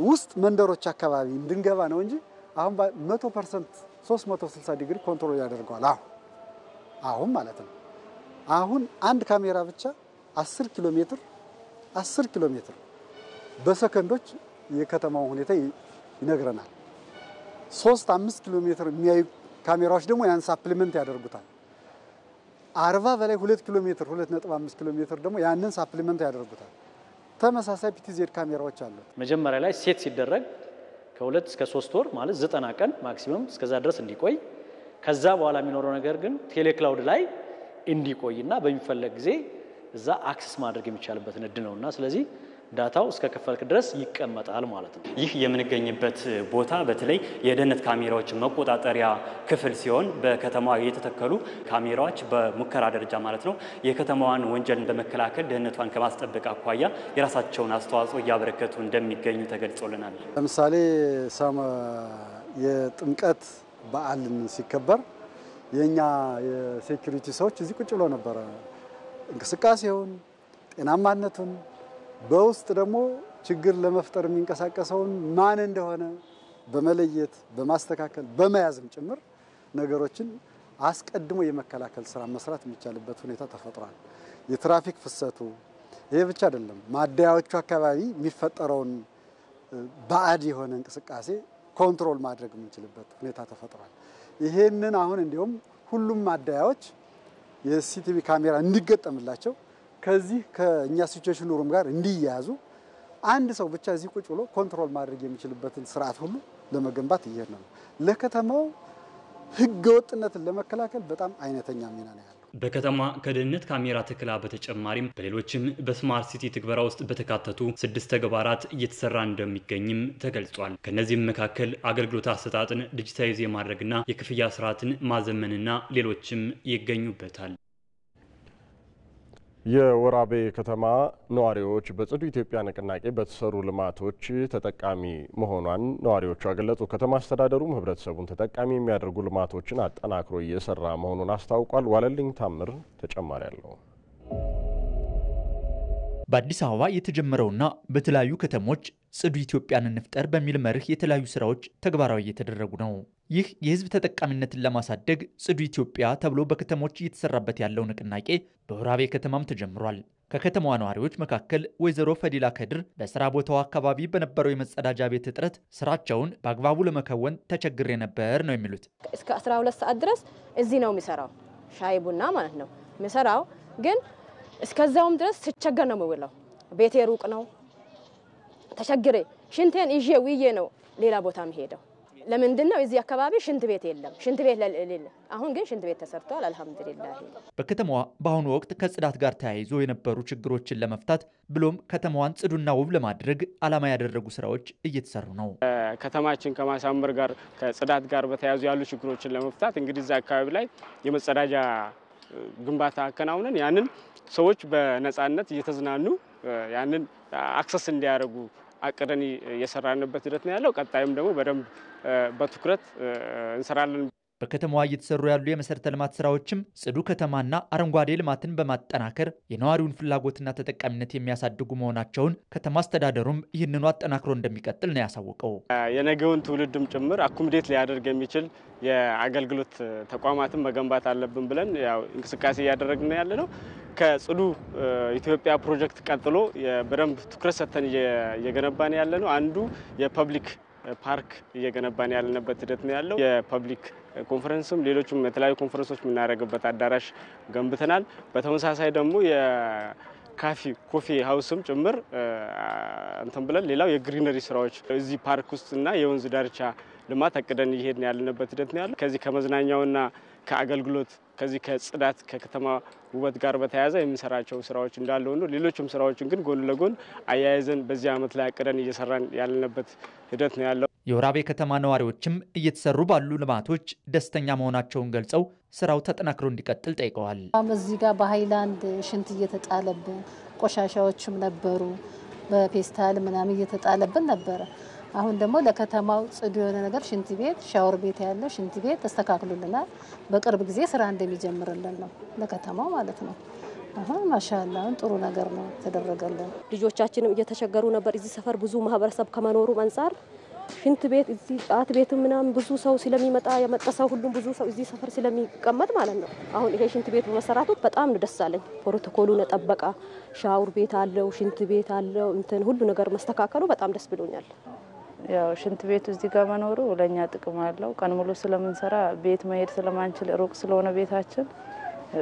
Speaker 11: ውስጥ መንደሮች አካባቢ እንድንገባ ነው እንጂ አሁን 100% 360 ዲግሪ ኮንትሮል ያደርጋል አሁን ማለት ነው። አሁን አንድ ካሜራ ብቻ 10 ኪሎ ሜትር በሰከንዶች የከተማው ሁኔታ ይነግረናል። 3-5 ኪሎ ሜትር የሚያዩ ካሜራዎች ደግሞ ያን ሳፕሊመንት ያደርጉታል። 40 በላይ 2 ኪሎ ሜትር 2.5 ኪሎ ሜትር ደግሞ ያንን ሳፕሊመንት ያደርጉታል። ተመሳሳይ ፒቲዜድ ካሜራዎች አሉ።
Speaker 10: መጀመሪያ ላይ ሴት ሲደረግ ከ2 እስከ 3 ወር ማለት 90 ቀን ማክሲመም እስከዛ ድረስ እንዲቆይ ከዛ በኋላ የሚኖረው ነገር ግን ቴሌክላውድ ላይ እንዲቆይና በሚፈለግ ጊዜ እዛ አክሰስ ማድረግ የሚቻልበት እድል ነውና ስለዚህ ዳታው እስከ ከፈልክ ድረስ ይቀመጣል ማለት ነው።
Speaker 9: ይህ የምንገኝበት ቦታ በተለይ የደህንነት ካሜራዎች መቆጣጠሪያ ክፍል ሲሆን በከተማዋ የተተከሉ ካሜራዎች በሙከራ ደረጃ ማለት ነው የከተማዋን ወንጀልን በመከላከል ደህንነቷን ከማስጠበቅ አኳያ የራሳቸውን አስተዋጽኦ እያበረከቱ እንደሚገኙ ተገልጾልናል።
Speaker 11: ለምሳሌ የጥምቀት በዓልን ሲከበር የኛ የሴኩሪቲ ሰዎች እዚህ ቁጭ ብለው ነበር። እንቅስቃሴውን ጤናማነቱን በውስጥ ደግሞ ችግር ለመፍጠር የሚንቀሳቀሰውን ማን እንደሆነ በመለየት በማስተካከል በመያዝም ጭምር ነገሮችን አስቀድሞ የመከላከል ስራ መስራት የሚቻልበት ሁኔታ ተፈጥሯል። የትራፊክ ፍሰቱ ይሄ ብቻ አይደለም፣ ማደያዎቹ አካባቢ የሚፈጠረውን ባዕድ የሆነ እንቅስቃሴ ኮንትሮል ማድረግ የምንችልበት ሁኔታ ተፈጥሯል። ይሄንን አሁን እንዲሁም ሁሉም ማደያዎች የሲሲቲቪ ካሜራ እንዲገጠምላቸው ከዚህ ከኛ ሲቹዌሽን ሩም ጋር እንዲያያዙ አንድ ሰው ብቻ እዚህ ቁጭ ብሎ ኮንትሮል ማድረግ የሚችልበትን ስርዓት ሁሉ ለመገንባት እየሄድን ነው። ለከተማው ህገወጥነትን ለመከላከል በጣም አይነተኛ ሚና ነው ያለው።
Speaker 9: በከተማ ከደህንነት ካሜራ ተክላ በተጨማሪም በሌሎችም በስማርት ሲቲ ትግበራ ውስጥ በተካተቱ 6 ተግባራት እየተሰራ እንደሚገኝም ተገልጿል። ከነዚህም መካከል አገልግሎት አሰጣጥን ዲጂታይዝ የማድረግና የክፍያ ስርዓትን ማዘመንና ሌሎችም ይገኙበታል።
Speaker 1: የወራቤ ከተማ ነዋሪዎች በጽዱ ኢትዮጵያ ንቅናቄ በተሰሩ ልማቶች ተጠቃሚ መሆኗን ነዋሪዎቹ ገለጹ። ከተማ አስተዳደሩም ህብረተሰቡን ተጠቃሚ የሚያደርጉ ልማቶችን አጠናክሮ እየሰራ መሆኑን አስታውቋል። ዋለልኝ ታምር ተጨማሪ አለው።
Speaker 12: በአዲስ አበባ የተጀመረውና በተለያዩ ከተሞች ጽዱ ኢትዮጵያን እንፍጠር በሚል መርህ የተለያዩ ስራዎች ተግባራዊ እየተደረጉ ነው። ይህ የህዝብ ተጠቃሚነትን ለማሳደግ ጽዱ ኢትዮጵያ ተብሎ በከተሞች እየተሰራበት ያለው ንቅናቄ በወራቤ ከተማም ተጀምሯል። ከከተማዋ ነዋሪዎች መካከል ወይዘሮ ፈዲላ ከድር በስራ ቦታው አካባቢ በነበረው የመጸዳጃ ቤት እጥረት ስራቸውን በአግባቡ ለመከወን ተቸግሬ ነበር ነው የሚሉት።
Speaker 13: እስከ 12 ሰዓት ድረስ እዚህ ነው የሚሰራው፣ ሻይ ቡና ማለት ነው የሚሰራው። ግን እስከዛውም ድረስ ስቸገር ነው የምውለው። ቤቴ ሩቅ ነው። ተቸግሬ ሽንቴን ይዤ ውዬ ነው ሌላ ቦታ የምሄደው። ለምንድን ነው እዚህ አካባቢ ሽንት ቤት የለም? ሽንት ቤት ለሌለ አሁን ግን ሽንት ቤት ተሰርቷል። አልহামዱሊላህ።
Speaker 12: በከተማዋ በአሁኑ ወቅት ከጽዳት ጋር ተያይዞ የነበሩ ችግሮችን ለመፍታት ብሎም ከተማዋን ጽዱና ውብ ለማድረግ ዓላማ ያደረጉ ስራዎች እየተሰሩ ነው።
Speaker 14: ከተማችን ከማሳመር ጋር ከጽዳት ጋር በተያያዙ ያሉ ችግሮችን ለመፍታት እንግዲህ እዛ አካባቢ ላይ የመጸዳጃ ግንባታ አከናውነን ያንን ሰዎች በነፃነት እየተዝናኑ ያንን አክሰስ እንዲያደርጉ አቅደን የሰራንበት ሂደት ነው ያለው። ቀጣይም ደግሞ በደንብ በትኩረት እንሰራለን።
Speaker 12: በከተማዋ እየተሰሩ ያሉ የመሰረተ ልማት ስራዎችም ጽዱ ከተማና አረንጓዴ ልማትን በማጠናከር የነዋሪውን ፍላጎትና ተጠቃሚነት የሚያሳድጉ መሆናቸውን ከተማ አስተዳደሩም ይህንኑ አጠናክሮ እንደሚቀጥል ነው ያሳወቀው።
Speaker 14: የነገውን ትውልድም ጭምር አኩምዴት ሊያደርግ የሚችል የአገልግሎት ተቋማትን መገንባት አለብን ብለን ያው እንቅስቃሴ እያደረግን ያለነው። ከጽዱ ኢትዮጵያ ፕሮጀክት ቀጥሎ በደንብ ትኩረት ሰጥተን እየገነባን ያለነው አንዱ የፐብሊክ ፓርክ እየገነባን ያለንበት ሂደት ነው ያለው። የፐብሊክ ኮንፈረንስም ሌሎችም የተለያዩ ኮንፈረንሶች የምናደርግበት አዳራሽ ገንብተናል። በተመሳሳይ ደግሞ ኮፊ ሃውስም ጭምር እንትን ብለን ሌላው የግሪነሪ ስራዎች እዚህ ፓርክ ውስጥና የወንዝ ዳርቻ ልማት አቅደን እየሄድን ያለንበት ሂደት ነው ያለው። ከዚህ ከመዝናኛውና ከአገልግሎት ከዚህ ከጽዳት ከከተማ ውበት ጋር በተያያዘ የምንሰራቸው ስራዎች እንዳለ ሆኖ ሌሎችም ስራዎችን ግን ጎን ለጎን አያይዘን በዚህ ዓመት ላይ አቅደን እየሰራን ያለንበት ሂደት ነው ያለው።
Speaker 12: የወራቤ ከተማ ነዋሪዎችም እየተሰሩ ባሉ ልማቶች ደስተኛ መሆናቸውን ገልጸው ስራው ተጠናክሮ እንዲቀጥል ጠይቀዋል።
Speaker 15: እዚህ ጋር በሃይላንድ ሽንት እየተጣለብን ቆሻሻዎችም ነበሩ፣ በፔስታል ምናምን እየተጣለብን ነበረ። አሁን ደግሞ ለከተማው ጽዱ የሆነ ነገር ሽንት ቤት፣ ሻወር ቤት ያለው ሽንት ቤት ተስተካክሎልናል። በቅርብ ጊዜ ስራ እንደሚጀምርልን ነው ለከተማው ማለት ነው። አሁን ማሻአላህ ጥሩ ነገር ነው ተደረገልን።
Speaker 13: ልጆቻችንም እየተቸገሩ ነበር። እዚህ ሰፈር ብዙ ማህበረሰብ ከመኖሩ አንፃር ሽንት ቤት እዚህ ጫት ቤቱ ምናምን ብዙ ሰው ስለሚመጣ የመጣሰው ሁሉም ብዙ ሰው እዚህ ሰፈር ስለሚቀመጥ ማለት ነው። አሁን ይሄ ሽንት ቤት በመሰራቱ በጣም ነው ደስ አለኝ። ፕሮቶኮሉን ተጠበቀ። ሻወር ቤት አለው፣ ሽንት ቤት አለው፣ እንትን ሁሉ ነገር መስተካከሉ በጣም ደስ ብሎኛል።
Speaker 16: ያው ሽንት ቤቱ እዚህ ጋር መኖሩ ለኛ ጥቅም አለው። ቀን ሙሉ ስለምንሰራ ቤት መሄድ ስለማንችል ሩቅ ስለሆነ ቤታችን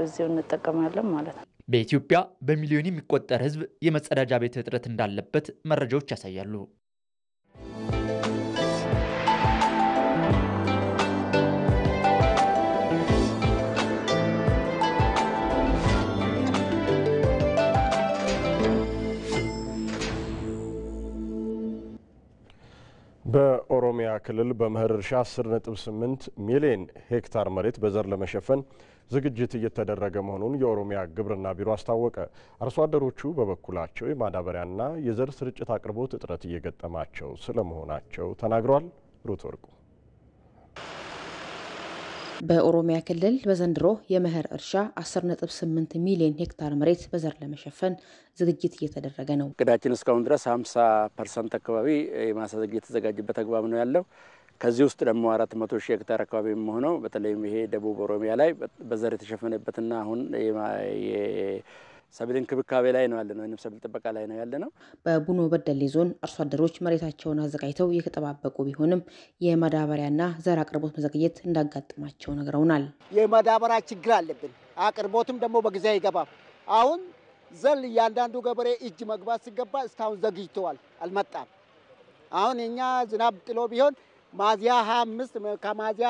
Speaker 16: እዚሁ እንጠቀማለን ማለት ነው።
Speaker 12: በኢትዮጵያ በሚሊዮን የሚቆጠር ሕዝብ የመጸዳጃ ቤት እጥረት እንዳለበት መረጃዎች ያሳያሉ።
Speaker 1: በኦሮሚያ ክልል በመኸር እርሻ 10.8 ሚሊዮን ሄክታር መሬት በዘር ለመሸፈን ዝግጅት እየተደረገ መሆኑን የኦሮሚያ ግብርና ቢሮ አስታወቀ። አርሶ አደሮቹ በበኩላቸው የማዳበሪያና የዘር ስርጭት አቅርቦት እጥረት እየገጠማቸው ስለመሆናቸው ተናግረዋል። ሩት ወርቁ
Speaker 17: በኦሮሚያ ክልል በዘንድሮ የመኸር እርሻ 10.8 ሚሊዮን ሄክታር መሬት በዘር ለመሸፈን ዝግጅት እየተደረገ ነው።
Speaker 18: እቅዳችን እስካሁን ድረስ 50% አካባቢ የማሳ ዝግጅት የተዘጋጀበት አግባብ ነው ያለው። ከዚህ ውስጥ ደግሞ 400 ሺህ ሄክታር አካባቢ የሚሆነው በተለይም ይሄ ደቡብ ኦሮሚያ ላይ በዘር የተሸፈነበትና አሁን ሰብል እንክብካቤ ላይ ነው ያለነው ወይም ሰብል ጥበቃ ላይ ነው ያለነው።
Speaker 17: በቡኖ በደሌ ዞን አርሶ አደሮች መሬታቸውን አዘጋጅተው እየተጠባበቁ ቢሆንም የማዳበሪያና ዘር አቅርቦት መዘግየት እንዳጋጥማቸው ነግረውናል።
Speaker 19: የማዳበሪያ ችግር አለብን። አቅርቦትም ደግሞ በጊዜ አይገባም። አሁን ዘር እያንዳንዱ ገበሬ እጅ መግባት ሲገባ እስካሁን ዘግይተዋል፣ አልመጣም። አሁን እኛ ዝናብ ጥሎ ቢሆን ሚያዝያ 25 ከሚያዝያ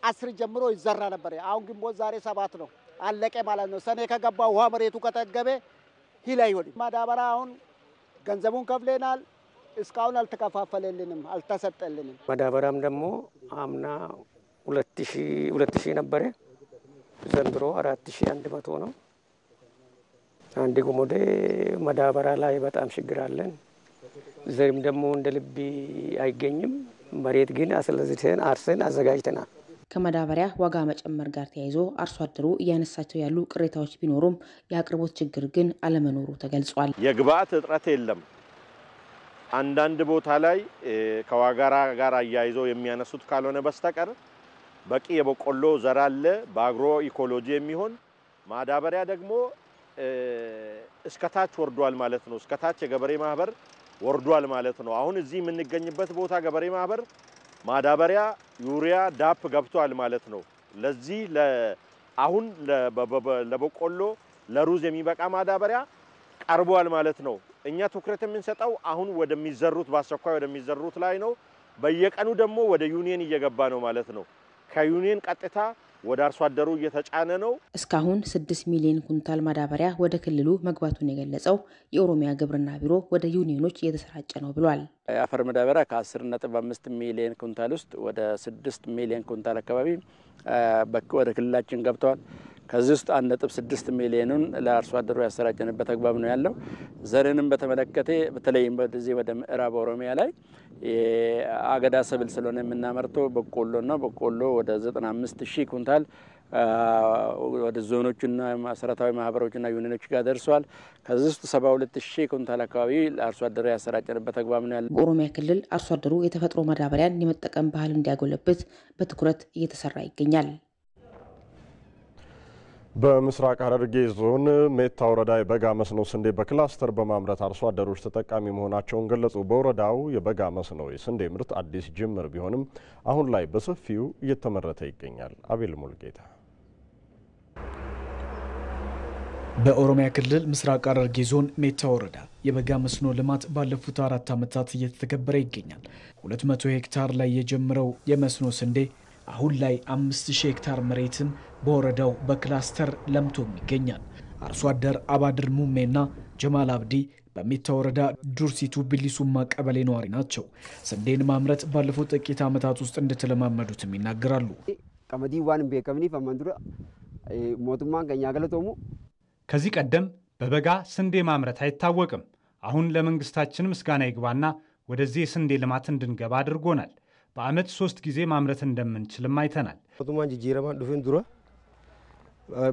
Speaker 19: 10 ጀምሮ ይዘራ ነበር። አሁን ግንቦት ዛሬ 7 ነው፣ አለቀ ማለት ነው። ሰኔ ከገባ ውሃ መሬቱ ከተገበ ሂል አይሆንም። ማዳበሪያ አሁን ገንዘቡን ከፍለናል፣ እስካሁን አልተከፋፈለልንም፣ አልተሰጠልንም።
Speaker 20: ማዳበሪያም ደግሞ አምና 2000 ነበረ፣ ዘንድሮ 4100 ነው። አንድ ጉሞዴ ማዳበሪያ ላይ በጣም ችግር አለን። ዘርም ደግሞ እንደ ልብ አይገኝም። መሬት ግን አስለዝተን አርሰን አዘጋጅተናል።
Speaker 17: ከማዳበሪያ ዋጋ መጨመር ጋር ተያይዞ አርሶ አደሩ እያነሳቸው ያሉ ቅሬታዎች ቢኖሩም የአቅርቦት ችግር ግን አለመኖሩ ተገልጿል።
Speaker 21: የግብአት እጥረት የለም። አንዳንድ ቦታ ላይ ከዋጋ ጋር አያይዘው የሚያነሱት ካልሆነ በስተቀር በቂ የበቆሎ ዘር አለ በአግሮ ኢኮሎጂ የሚሆን ማዳበሪያ ደግሞ እስከታች ወርዷል ማለት ነው። እስከታች የገበሬ ማህበር ወርዷል ማለት ነው። አሁን እዚህ የምንገኝበት ቦታ ገበሬ ማህበር ማዳበሪያ ዩሪያ ዳፕ ገብቷል ማለት ነው። ለዚህ አሁን ለበቆሎ ለሩዝ የሚበቃ ማዳበሪያ ቀርቧል ማለት ነው። እኛ ትኩረት የምንሰጠው አሁን ወደሚዘሩት በአስቸኳይ ወደሚዘሩት ላይ ነው። በየቀኑ ደግሞ ወደ ዩኒየን እየገባ ነው ማለት ነው። ከዩኒየን ቀጥታ ወደ አርሶ አደሩ እየተጫነ ነው።
Speaker 17: እስካሁን 6 ሚሊዮን ኩንታል ማዳበሪያ ወደ ክልሉ መግባቱን የገለጸው የኦሮሚያ ግብርና ቢሮ ወደ ዩኒየኖች እየተሰራጨ ነው ብሏል።
Speaker 18: የአፈር ማዳበሪያ ከ10.5 ሚሊዮን ኩንታል ውስጥ ወደ 6 ሚሊዮን ኩንታል አካባቢ ወደ ክልላችን ገብቷል። ከዚህ ውስጥ 1.6 ሚሊዮኑን ለአርሶ አደሩ ያሰራጨንበት አግባብ ነው ያለው። ዘርንም በተመለከተ በተለይም በዚህ ወደ ምዕራብ ኦሮሚያ ላይ የአገዳ ሰብል ስለሆነ የምናመርተው በቆሎ ወደ 95,000 ኩንታል ወደ ዞኖችና መሰረታዊ ማህበሮችና ዩኒየኖች ጋር ደርሷል። ከዚህ ውስጥ 72,000 ኩንታል አካባቢ ለአርሶ አደሩ ያሰራጨንበት አግባብ ነው ያለው።
Speaker 17: በኦሮሚያ ክልል አርሶ አደሩ የተፈጥሮ ማዳበሪያን የመጠቀም ባህል እንዲያጎለብት በትኩረት እየተሰራ ይገኛል።
Speaker 1: በምስራቅ ሐረርጌ ዞን ሜታ ወረዳ የበጋ መስኖ ስንዴ በክላስተር በማምረት አርሶ አደሮች ተጠቃሚ መሆናቸውን ገለጹ። በወረዳው የበጋ መስኖ የስንዴ ምርት አዲስ ጅምር ቢሆንም አሁን ላይ በሰፊው እየተመረተ ይገኛል። አቤል ሙልጌታ።
Speaker 22: በኦሮሚያ ክልል ምስራቅ ሐረርጌ ዞን ሜታ ወረዳ የበጋ መስኖ ልማት ባለፉት 4 ዓመታት እየተተገበረ ይገኛል። 200 ሄክታር ላይ የጀመረው የመስኖ ስንዴ አሁን ላይ 5000 ሄክታር መሬትን በወረዳው በክላስተር ለምቶም ይገኛል። አርሶ አደር አባድር ሙሜና ጀማል አብዲ በሜታ ወረዳ ዱርሲቱ ቢሊሱማ ቀበሌ ነዋሪ ናቸው። ስንዴን ማምረት ባለፉት ጥቂት ዓመታት ውስጥ እንደተለማመዱትም ይናገራሉ።
Speaker 23: ቀመዲ ዋን ቤከምኒ ፈማንዱራ ሞቱማን ከኛ ገለቶሙ
Speaker 24: ከዚህ ቀደም በበጋ ስንዴ ማምረት አይታወቅም። አሁን ለመንግስታችን ምስጋና ይግባና ወደዚህ የስንዴ ልማት እንድንገባ አድርጎናል። በአመት 3 ጊዜ ማምረት እንደምንችልም አይተናል።
Speaker 23: ሞቱማን ጂጂራማን ዱፍን ዱራ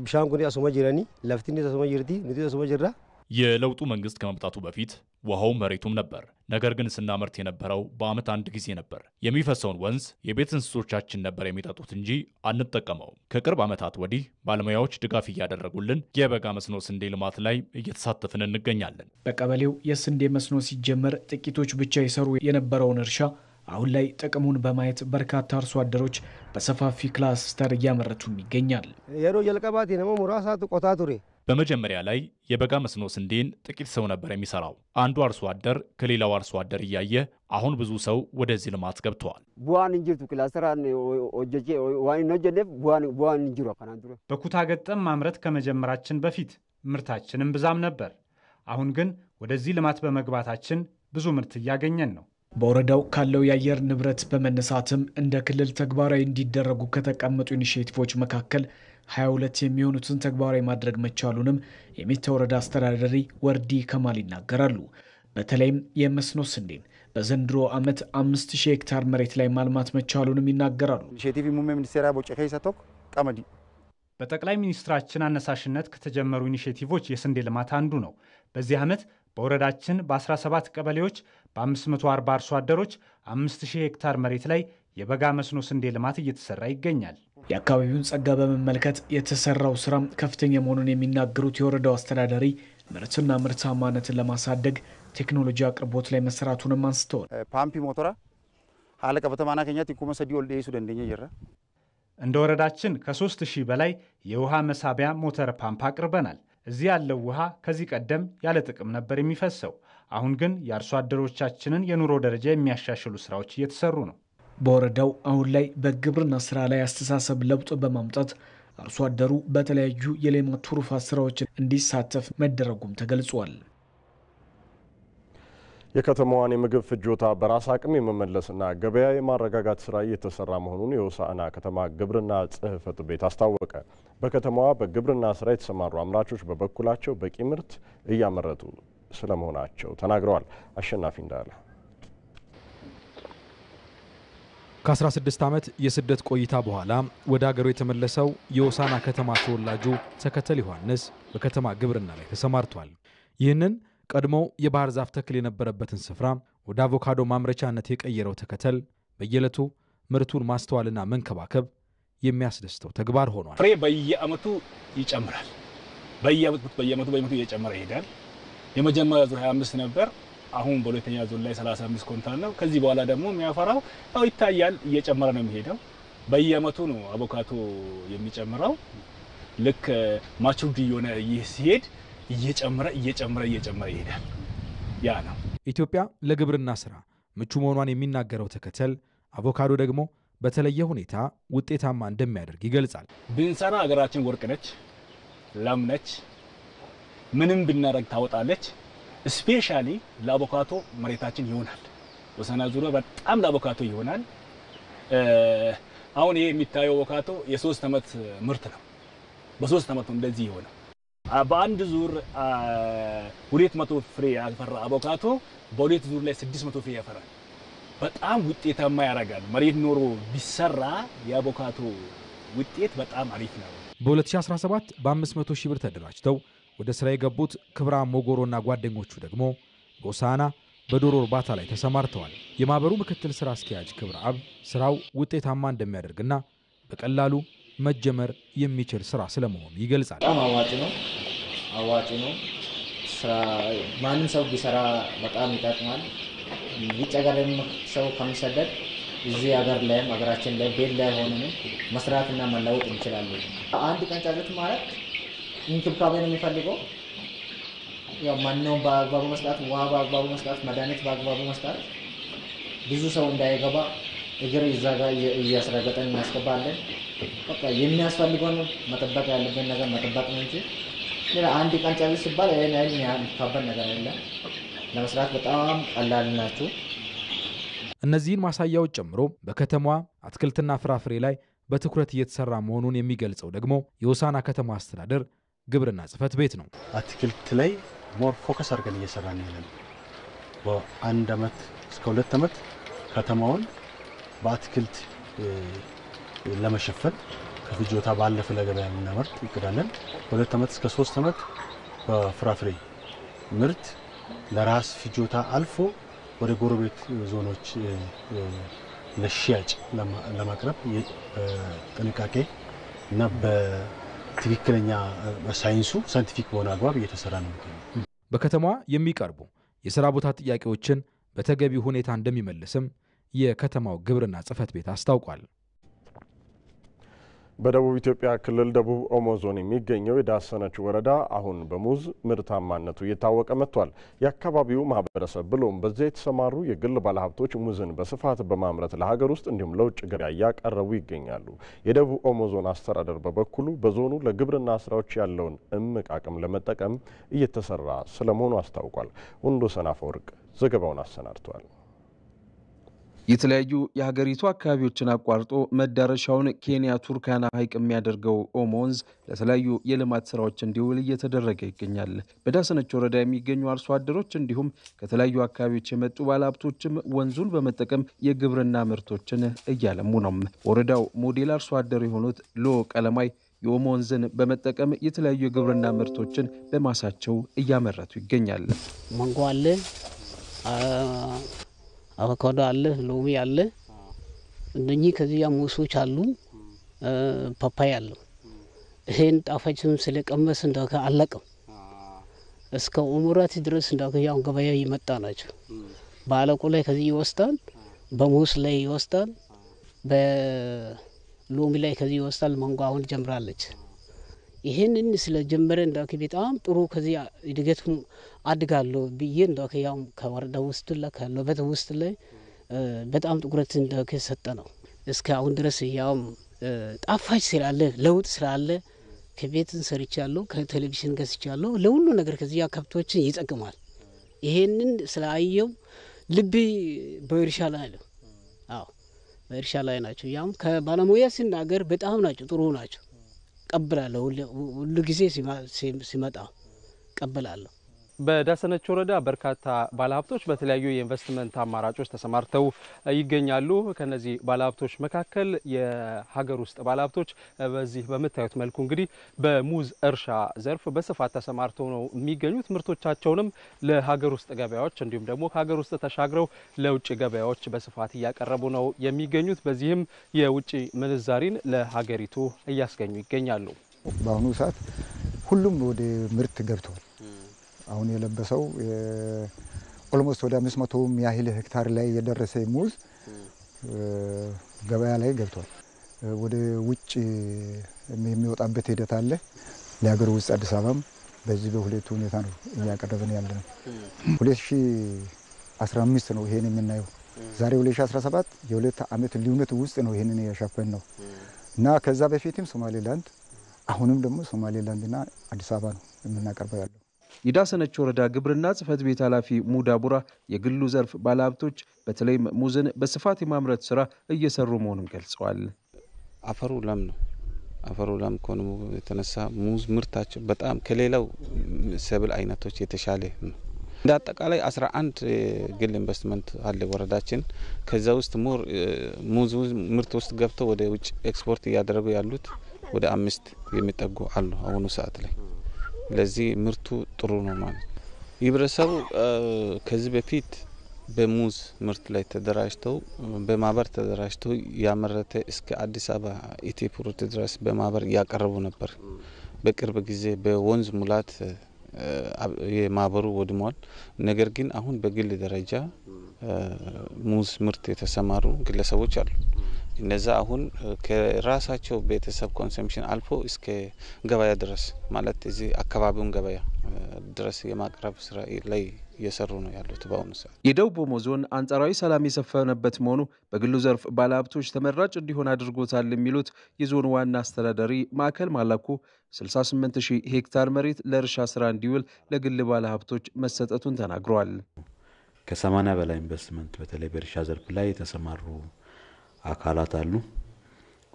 Speaker 23: ብሻንጉኒ አሶማ ጂራኒ ለፍቲኒ አሶማ ጂርቲ ንዲ አሶማ ጂራ
Speaker 25: የለውጡ መንግስት ከመምጣቱ በፊት ውሃው መሬቱም ነበር። ነገር ግን ስናመርት የነበረው በአመት 1 ጊዜ ነበር። የሚፈሰውን ወንዝ የቤት እንስሶቻችን ነበር የሚጠጡት እንጂ አንጠቀመውም። ከቅርብ ዓመታት ወዲህ ባለሙያዎች ድጋፍ እያደረጉልን የበጋ መስኖ ስንዴ ልማት ላይ እየተሳተፍን እንገኛለን።
Speaker 22: በቀበሌው የስንዴ መስኖ ሲጀመር ጥቂቶች ብቻ ይሰሩ የነበረውን እርሻ አሁን ላይ ጥቅሙን በማየት በርካታ አርሶ አደሮች በሰፋፊ ክላስተር እያመረቱም ይገኛል።
Speaker 23: የሮ የልቀባት የነሞ ሙራሳቱ ቆታ ቱሬ
Speaker 25: በመጀመሪያ ላይ የበጋ መስኖ ስንዴን ጥቂት ሰው ነበር የሚሰራው። አንዱ አርሶ አደር ከሌላው አርሶ አደር እያየ አሁን ብዙ ሰው ወደዚህ ልማት ገብተዋል።
Speaker 23: ቡዋን እንጅርቱ ክላስተራን ኦጀጄ ዋን ነጀነፍ ቡዋን እንጅሩ ካናንዱረ
Speaker 24: በኩታ ገጠም ማምረት ከመጀመራችን በፊት ምርታችንም ብዛም ነበር። አሁን ግን ወደዚህ ልማት በመግባታችን ብዙ ምርት እያገኘን ነው።
Speaker 22: በወረዳው ካለው የአየር ንብረት በመነሳትም እንደ ክልል ተግባራዊ እንዲደረጉ ከተቀመጡ ኢኒሼቲቮች መካከል 22 የሚሆኑትን ተግባራዊ ማድረግ መቻሉንም የሜታ ወረዳ አስተዳዳሪ ወርዲ ከማል ይናገራሉ። በተለይም የመስኖ ስንዴን በዘንድሮ ዓመት 5000 ሄክታር መሬት ላይ ማልማት መቻሉንም ይናገራሉ።
Speaker 23: ኢኒሼቲቭ ሙሜ ሚኒስቴራ ቦጨከይ ሰቶክ ቀመዲ
Speaker 24: በጠቅላይ ሚኒስትራችን አነሳሽነት ከተጀመሩ ኢኒሼቲቮች የስንዴ ልማት አንዱ ነው። በዚህ ዓመት በወረዳችን በ17 ቀበሌዎች በ540 አርሶ አደሮች 5000 ሄክታር መሬት ላይ የበጋ መስኖ ስንዴ ልማት እየተሰራ ይገኛል።
Speaker 22: የአካባቢውን ጸጋ በመመልከት የተሰራው ስራ ከፍተኛ መሆኑን የሚናገሩት የወረዳው አስተዳዳሪ ምርትና ምርታማነትን ለማሳደግ ቴክኖሎጂ አቅርቦት ላይ መስራቱንም አንስተዋል።
Speaker 2: ፓምፒ ሞተራ ሀለ ቀበተማና ከኛት ይኩመ ሰዲ ወልደ ይሱ ደንደኛ ይራ
Speaker 24: እንደ ወረዳችን ከ3000 በላይ የውሃ መሳቢያ ሞተር ፓምፕ አቅርበናል። እዚህ ያለው ውሃ ከዚህ ቀደም ያለ ጥቅም ነበር የሚፈሰው። አሁን ግን የአርሶ አደሮቻችንን የኑሮ ደረጃ የሚያሻሽሉ ስራዎች እየተሰሩ ነው።
Speaker 22: በወረዳው አሁን ላይ በግብርና ስራ ላይ አስተሳሰብ ለውጥ በማምጣት አርሶ አደሩ በተለያዩ የሌማት ትሩፋት ስራዎች እንዲሳተፍ መደረጉም ተገልጿል።
Speaker 1: የከተማዋን የምግብ ፍጆታ በራስ አቅም የመመለስና ገበያ የማረጋጋት ስራ እየተሰራ መሆኑን የሆሳዕና ከተማ ግብርና ጽሕፈት ቤት አስታወቀ። በከተማዋ በግብርና ስራ የተሰማሩ አምራቾች በበኩላቸው በቂ ምርት እያመረቱ ስለመሆናቸው ተናግረዋል። አሸናፊ እንዳለ
Speaker 3: ከ16 ዓመት የስደት ቆይታ በኋላ ወደ ሀገሩ የተመለሰው የሆሳዕና ከተማ ተወላጁ ተከተል ዮሐንስ በከተማ ግብርና ላይ ተሰማርቷል። ይህንን ቀድሞ የባህር ዛፍ ተክል የነበረበትን ስፍራ ወደ አቮካዶ ማምረቻነት የቀየረው ተከተል በየዕለቱ ምርቱን ማስተዋልና መንከባከብ የሚያስደስተው ተግባር ሆኗል።
Speaker 4: ፍሬ በየአመቱ ይጨምራል። በየአመቱ እየጨመረ ይሄዳል። የመጀመሪያ ዙር 25 ነበር። አሁን በሁለተኛ ዙር ላይ 35 ኩንታል ነው። ከዚህ በኋላ ደግሞ የሚያፈራው ያው ይታያል፣ እየጨመረ ነው የሚሄደው። በየአመቱ ነው አቮካዶ የሚጨምረው። ልክ ማቹርድ የሆነ ይህ ሲሄድ እየጨመረ ይሄዳል። ያ ነው
Speaker 3: ኢትዮጵያ ለግብርና ስራ ምቹ መሆኗን የሚናገረው ተከተል አቮካዶ ደግሞ በተለየ ሁኔታ ውጤታማ እንደሚያደርግ ይገልጻል።
Speaker 4: ብንሰራ ሀገራችን ወርቅ ነች፣ ለም ነች፣ ምንም ብናረግ ታወጣለች። ስፔሻሊ ለአቮካዶ መሬታችን ይሆናል። ሆሳዕና ዙሪያ በጣም ለአቮካዶ ይሆናል። አሁን ይሄ የሚታየው አቮካዶ የ3 አመት ምርት ነው። በ3 አመት እንደዚህ ይሆናል። በአንድ ዙር 200 ፍሬ ያፈራ አቮካዶ በሁለት ዙር ላይ 600 ፍሬ ያፈራል። በጣም ውጤታማ ያደርጋል። መሬት ኖሮ ቢሰራ የአቮካዶ ውጤት በጣም አሪፍ ነው።
Speaker 3: በ2017 በ500 ሺህ ብር ተደራጅተው ወደ ስራ የገቡት ክብራ ሞጎሮና ጓደኞቹ ደግሞ በሆሳዕና በዶሮ እርባታ ላይ ተሰማርተዋል። የማህበሩ ምክትል ስራ አስኪያጅ ክብረ አብ ስራው ውጤታማ እንደሚያደርግና በቀላሉ መጀመር የሚችል ስራ ስለመሆኑ ይገልጻል።
Speaker 5: በጣም አዋጭ ነው። ስራ ማንም ሰው ቢሰራ በጣም ይጠቅማል። ውጭ ሀገር ሰው ከሚሰደድ እዚህ ሀገር ላይም ሀገራችን ላይ ቤት ላይ ሆነን መስራትና መለወጥ እንችላለን። አንድ ቀን ጫጩት ማለት እንክብካቤ ነው የሚፈልገው። ያው ማንኛውም በአግባቡ መስራት፣ ውሃ በአግባቡ መስራት፣ መድኃኒት በአግባቡ መስራት፣ ብዙ ሰው እንዳይገባ እግር ይዛ ጋር እያስረገጠን እናስገባለን። በቃ የሚያስፈልገውን መጠበቅ ያለብን ነገር መጠበቅ ነው እንጂ ሌላ አንድ ቀን ጫጩት ሲባል ይሄን ያህል ከባድ ነገር አይደለም። ለመስራት በጣም ቀላል ናቸው።
Speaker 3: እነዚህን ማሳያዎች ጨምሮ በከተማዋ አትክልትና ፍራፍሬ ላይ በትኩረት እየተሰራ መሆኑን የሚገልጸው ደግሞ የሆሳዕና ከተማ አስተዳደር ግብርና ጽሕፈት ቤት ነው።
Speaker 6: አትክልት ላይ ሞር ፎከስ አድርገን እየሰራን ያለን በ1 አመት እስከ 2 አመት ከተማውን በአትክልት ለመሸፈን ከፍጆታ ባለፈ ለገበያ የምናመርት ይቅዳለን። በ2 አመት እስከ 3 አመት በፍራፍሬ ምርት ለራስ ፍጆታ አልፎ ወደ ጎረቤት ዞኖች ለሽያጭ ለማቅረብ ጥንቃቄ እና በትክክለኛ ሳይንቲፊክ በሆነ አግባብ እየተሰራ ነው።
Speaker 3: በከተማዋ የሚቀርቡ የሥራ ቦታ ጥያቄዎችን በተገቢ ሁኔታ እንደሚመልስም የከተማው ግብርና ጽሕፈት ቤት አስታውቋል።
Speaker 1: በደቡብ ኢትዮጵያ ክልል ደቡብ ኦሞ ዞን የሚገኘው የዳሰነች ወረዳ አሁን በሙዝ ምርታማነቱ እየታወቀ መጥቷል። የአካባቢው ማህበረሰብ ብሎም በዚያ የተሰማሩ የግል ባለሀብቶች ሙዝን በስፋት በማምረት ለሀገር ውስጥ እንዲሁም ለውጭ ገበያ እያቀረቡ ይገኛሉ። የደቡብ ኦሞ ዞን አስተዳደር በበኩሉ በዞኑ ለግብርና ስራዎች ያለውን እምቅ አቅም ለመጠቀም እየተሰራ ስለመሆኑ አስታውቋል። ወንዶሰን አፈወርቅ ዘገባውን አሰናድቷል።
Speaker 26: የተለያዩ የሀገሪቱ አካባቢዎችን አቋርጦ መዳረሻውን ኬንያ ቱርካና ሐይቅ የሚያደርገው ኦሞ ወንዝ ለተለያዩ የልማት ስራዎች እንዲውል እየተደረገ ይገኛል። በዳሰነች ወረዳ የሚገኙ አርሶ አደሮች እንዲሁም ከተለያዩ አካባቢዎች የመጡ ባለሀብቶችም ወንዙን በመጠቀም የግብርና ምርቶችን እያለሙ ነው። ወረዳው ሞዴል አርሶ አደር የሆኑት ሎ ቀለማይ የኦሞ ወንዝን በመጠቀም የተለያዩ የግብርና ምርቶችን በማሳቸው እያመረቱ ይገኛል።
Speaker 27: ማንጎ አለ፣ አቮካዶ አለ፣ ሎሚ አለ፣
Speaker 7: እነኚህ ከዚያ ሙሶች አሉ፣ ፓፓያ አሉ። ይሄን ጣፋጭም ስለቀመስ እንደው አለቀም እስከ ኡምራት ድረስ እንደው ያው ገበያ ይመጣ ናቸው። ባለቆ ላይ ከዚህ ይወስዳል፣ በሙስ ላይ ይወስዳል፣ በሎሚ ላይ ከዚህ ይወስዳል። ማንጎ አሁን ጀምራለች። ይሄንን ስለጀመረ እንደው በጣም ጥሩ ከዚህ እድገቱ አድጋለሁ ብዬ እንደው ያው ከወረዳ ውስጥ ላይ ካለበት ውስጥ ላይ በጣም ትኩረት እንደው ሰጠ ነው። እስከ አሁን ድረስ ያው ጣፋጭ ስላለ ለውጥ ስላለ ከቤትን ሰርቻለሁ፣ ከቴሌቪዥን ገዝቻለሁ። ለሁሉ ነገር ከዚያ ከብቶችን ይጠቅማል። ይሄንን ስላየው ልቤ በእርሻ ላይ ነው። አዎ በእርሻ ላይ ናቸው። ያም ከባለሙያ ሲናገር በጣም ናቸው፣ ጥሩ ናቸው። ቀበላለሁ። ሁሉ ጊዜ ሲመጣ ቀበላለሁ።
Speaker 8: በዳሰነች ወረዳ በርካታ ባለሀብቶች በተለያዩ የኢንቨስትመንት አማራጮች ተሰማርተው ይገኛሉ። ከነዚህ ባለሀብቶች መካከል የሀገር ውስጥ ባለሀብቶች በዚህ በምታዩት መልኩ እንግዲህ በሙዝ እርሻ ዘርፍ በስፋት ተሰማርተው ነው የሚገኙት። ምርቶቻቸውንም ለሀገር ውስጥ ገበያዎች እንዲሁም ደግሞ ከሀገር ውስጥ ተሻግረው ለውጭ ገበያዎች በስፋት እያቀረቡ ነው የሚገኙት። በዚህም የውጭ ምንዛሪን ለሀገሪቱ እያስገኙ ይገኛሉ።
Speaker 9: በአሁኑ ሰዓት ሁሉም ወደ ምርት ገብቷል። አሁን የለበሰው ኦልሞስት ወደ 500 ያህል ሄክታር ላይ የደረሰ ሙዝ ገበያ ላይ ገብቷል። ወደ ውጭ የሚወጣበት ሂደት አለ። ለሀገር ውስጥ አዲስ አበባም በዚህ በሁለቱ ሁኔታ ነው እያቀረበን ያለ ነው። 2015 ነው ይሄን የምናየው። ዛሬ 2017 የሁለት ዓመት ልዩነት ውስጥ ነው ይሄንን ያሻፈን ነው እና ከዛ በፊትም ሶማሌላንድ አሁንም ደግሞ ሶማሌላንድና አዲስ አበባ ነው የምናቀርበው ያለው።
Speaker 26: የዳሰነች ወረዳ ግብርና ጽሕፈት ቤት ኃላፊ ሙዳቡራ የግሉ ዘርፍ ባለሀብቶች በተለይም ሙዝን በስፋት የማምረት ስራ እየሰሩ መሆኑን ገልጸዋል።
Speaker 10: አፈሩ ለም ነው። አፈሩ ለም ከሆነ የተነሳ ሙዝ ምርታቸው በጣም ከሌላው ሰብል አይነቶች የተሻለ ነው። እንደ አጠቃላይ 11 ግል ኢንቨስትመንት አለ ወረዳችን። ከዛ ውስጥ ሙዝ ምርት ውስጥ ገብተው ወደ ውጭ ኤክስፖርት እያደረጉ ያሉት ወደ 5 የሚጠጉ አሉ አሁኑ ሰዓት ላይ። ለዚህ ምርቱ ጥሩ ነው ማለት ነው። ህብረተሰቡ ከዚህ በፊት በሙዝ ምርት ላይ ተደራጅተው በማህበር ተደራጅተው ያመረተ እስከ አዲስ አበባ ኢትዮጵያ ድረስ በማህበር ያቀርቡ ነበር። በቅርብ ጊዜ በወንዝ ሙላት የማህበሩ ወድሟል። ነገር ግን አሁን በግል ደረጃ ሙዝ ምርት የተሰማሩ ግለሰቦች አሉ። እነዛ አሁን ከራሳቸው ቤተሰብ ኮንሰምፕሽን አልፎ እስከ ገበያ ድረስ ማለት እዚህ አካባቢውን ገበያ ድረስ የማቅረብ ስራ ላይ እየሰሩ ነው ያሉት በአሁኑ ሰዓት።
Speaker 26: የደቡብ ኦሞ ዞን አንጻራዊ ሰላም የሰፈነበት መሆኑ በግሉ ዘርፍ ባለሀብቶች ተመራጭ እንዲሆን አድርጎታል የሚሉት የዞኑ ዋና አስተዳዳሪ ማዕከል ማላኩ 68000 ሄክታር መሬት ለእርሻ ስራ እንዲውል ለግል ባለሀብቶች መሰጠቱን ተናግረዋል።
Speaker 11: ከ80 በላይ ኢንቨስትመንት በተለይ በእርሻ ዘርፍ ላይ የተሰማሩ አካላት አሉ።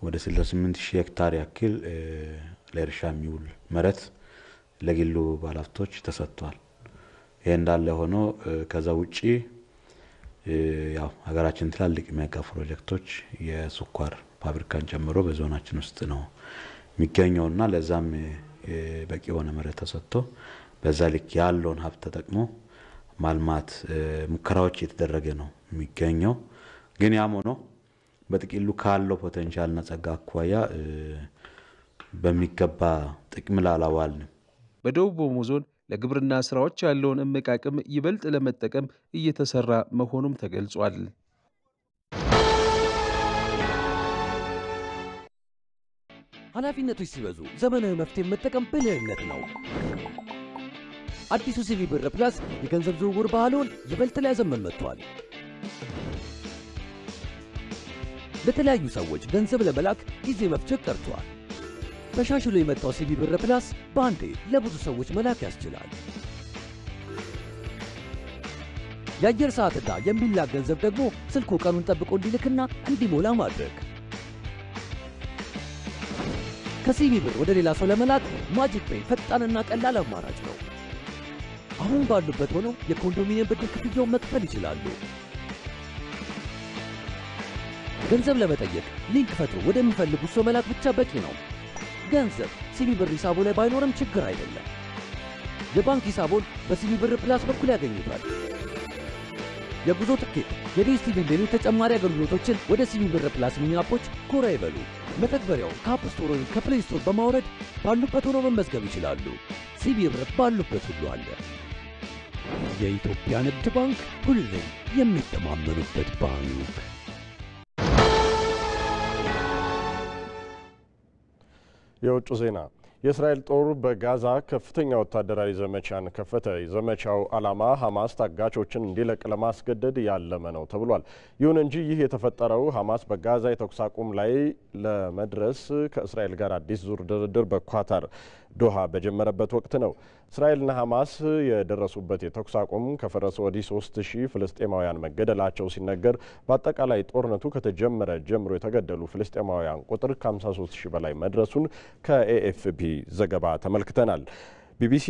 Speaker 11: ወደ 68000 ሄክታር ያክል ለእርሻ የሚውል መሬት ለግሉ ባለሀብቶች ተሰጥቷል። ይሄ እንዳለ ሆኖ ከዛ ውጪ ያው ሀገራችን ትላልቅ ሜጋ ፕሮጀክቶች የስኳር ፋብሪካን ጨምሮ በዞናችን ውስጥ ነው የሚገኘውና ለዛም በቂ የሆነ መሬት ተሰጥቶ በዛ ልክ ያለውን ሀብት ተጠቅሞ ማልማት ሙከራዎች እየተደረገ ነው የሚገኘው። ግን ያም ሆኖ በጥቅሉ ካለው ፖቴንሻልና ጸጋ አኳያ በሚገባ ጥቅም ላይ አላዋልንም።
Speaker 26: በደቡብ ኦሞ ዞን ለግብርና ስራዎች ያለውን እምቅ አቅም ይበልጥ ለመጠቀም እየተሰራ መሆኑም ተገልጿል።
Speaker 14: ኃላፊነቶች ሲበዙ ዘመናዊ መፍትሄ መጠቀም ብልህነት ነው። አዲሱ ሲቢ ብር ፕላስ የገንዘብ ዝውውር ባህሉን ይበልጥ ሊያዘመን መጥቷል። ለተለያዩ ሰዎች ገንዘብ ለመላክ ጊዜ መፍጀት ቀርቷል። ተሻሽሎ የመጣው ሲቢ ብር ፕላስ በአንዴ ለብዙ ሰዎች መላክ ያስችላል። የአየር ሰዓትና የሚላክ ገንዘብ ደግሞ ስልኩ ቀኑን ጠብቆ እንዲልክና እንዲሞላ ማድረግ። ከሲቢ ብር ወደ ሌላ ሰው ለመላክ ማጂክ ፔይ ፈጣንና ቀላል አማራጭ ነው። አሁን ባሉበት ሆነው የኮንዶሚኒየም ብድር ክፍያውን መክፈል ይችላሉ። ገንዘብ ለመጠየቅ ሊንክ ፈጥሮ ወደሚፈልጉት ሰው መላክ ብቻ በቂ ነው። ገንዘብ ሲቢ ብር ሂሳቡ ላይ ባይኖርም ችግር አይደለም። የባንክ ሂሳቡን በሲቢ ብር ፕላስ በኩል ያገኙታል። የጉዞ ትኬት፣ የዲኤስቲቪ ሌሎች ተጨማሪ አገልግሎቶችን ወደ ሲቢ ብር ፕላስ ሚኒ አፖች ጎራ ይበሉ። መተግበሪያው ከአፕ ስቶር ወይም ከፕሌይ ስቶር በማውረድ ባሉበት ሆነው መመዝገብ ይችላሉ። ሲቢ ብር ባሉበት ሁሉ አለ። የኢትዮጵያ ንግድ ባንክ ሁሌም የሚተማመኑበት ባንክ።
Speaker 1: የውጭ ዜና የእስራኤል ጦር በጋዛ ከፍተኛ ወታደራዊ ዘመቻን ከፈተ። የዘመቻው ዓላማ ሐማስ ታጋቾችን እንዲለቅ ለማስገደድ ያለመ ነው ተብሏል። ይሁን እንጂ ይህ የተፈጠረው ሐማስ በጋዛ የተኩስ አቁም ላይ ለመድረስ ከእስራኤል ጋር አዲስ ዙር ድርድር በኳታር ዶሃ በጀመረበት ወቅት ነው። እስራኤልና ሐማስ የደረሱበት የተኩስ አቁም ከፈረሰ ወዲህ 3000 ፍልስጤማውያን መገደላቸው ሲነገር በአጠቃላይ ጦርነቱ ከተጀመረ ጀምሮ የተገደሉ ፍልስጤማውያን ቁጥር ከ53000 በላይ መድረሱን ከኤኤፍፒ ዘገባ ተመልክተናል። ቢቢሲ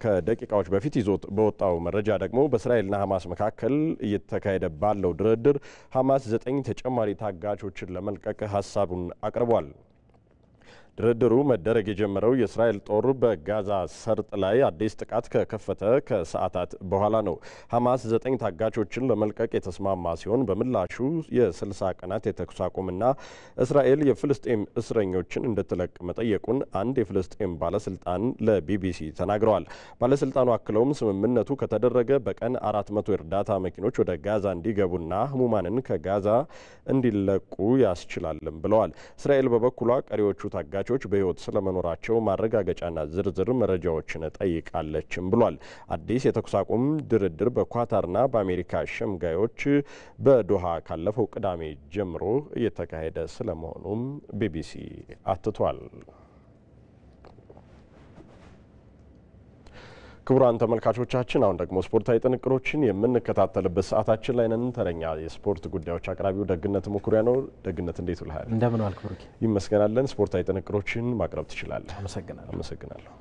Speaker 1: ከደቂቃዎች በፊት ይዞት በወጣው መረጃ ደግሞ በእስራኤልና ሐማስ መካከል እየተካሄደ ባለው ድርድር ሐማስ 9 ተጨማሪ ታጋቾችን ለመልቀቅ ሀሳቡን አቅርቧል። ድርድሩ መደረግ የጀመረው የእስራኤል ጦር በጋዛ ሰርጥ ላይ አዲስ ጥቃት ከከፈተ ከሰዓታት በኋላ ነው። ሐማስ 9 ታጋቾችን ለመልቀቅ የተስማማ ሲሆን በምላሹ የ60 ቀናት የተኩስ አቁምና እስራኤል የፍልስጤም እስረኞችን እንድትለቅ መጠየቁን አንድ የፍልስጤም ባለስልጣን ለቢቢሲ ተናግረዋል። ባለስልጣኑ አክለውም ስምምነቱ ከተደረገ በቀን 400 የእርዳታ መኪኖች ወደ ጋዛ እንዲገቡና ህሙማንን ከጋዛ እንዲለቁ ያስችላልም ብለዋል። እስራኤል በበኩሏ ቀሪዎቹ ታጋቾች በህይወት ስለመኖራቸው ማረጋገጫና ዝርዝር መረጃዎችን ጠይቃለችም ብሏል። አዲስ የተኩስ አቁም ድርድር በኳታርና በአሜሪካ ሸምጋዮች በዶሃ ካለፈው ቅዳሜ ጀምሮ እየተካሄደ ስለመሆኑም ቢቢሲ አትቷል። ክቡራን ተመልካቾቻችን አሁን ደግሞ ስፖርታዊ ጥንቅሮችን የምንከታተልበት ሰዓታችን ላይ ነን። ተረኛ የስፖርት ጉዳዮች አቅራቢው ደግነት መኩሪያ ነው። ደግነት እንዴት ውለሃል?
Speaker 12: እንደምን ዋልክ ብሩክ?
Speaker 1: ይመስገናለን። ስፖርታዊ ጥንቅሮችን ማቅረብ ትችላለህ።
Speaker 12: አመሰግናለሁ።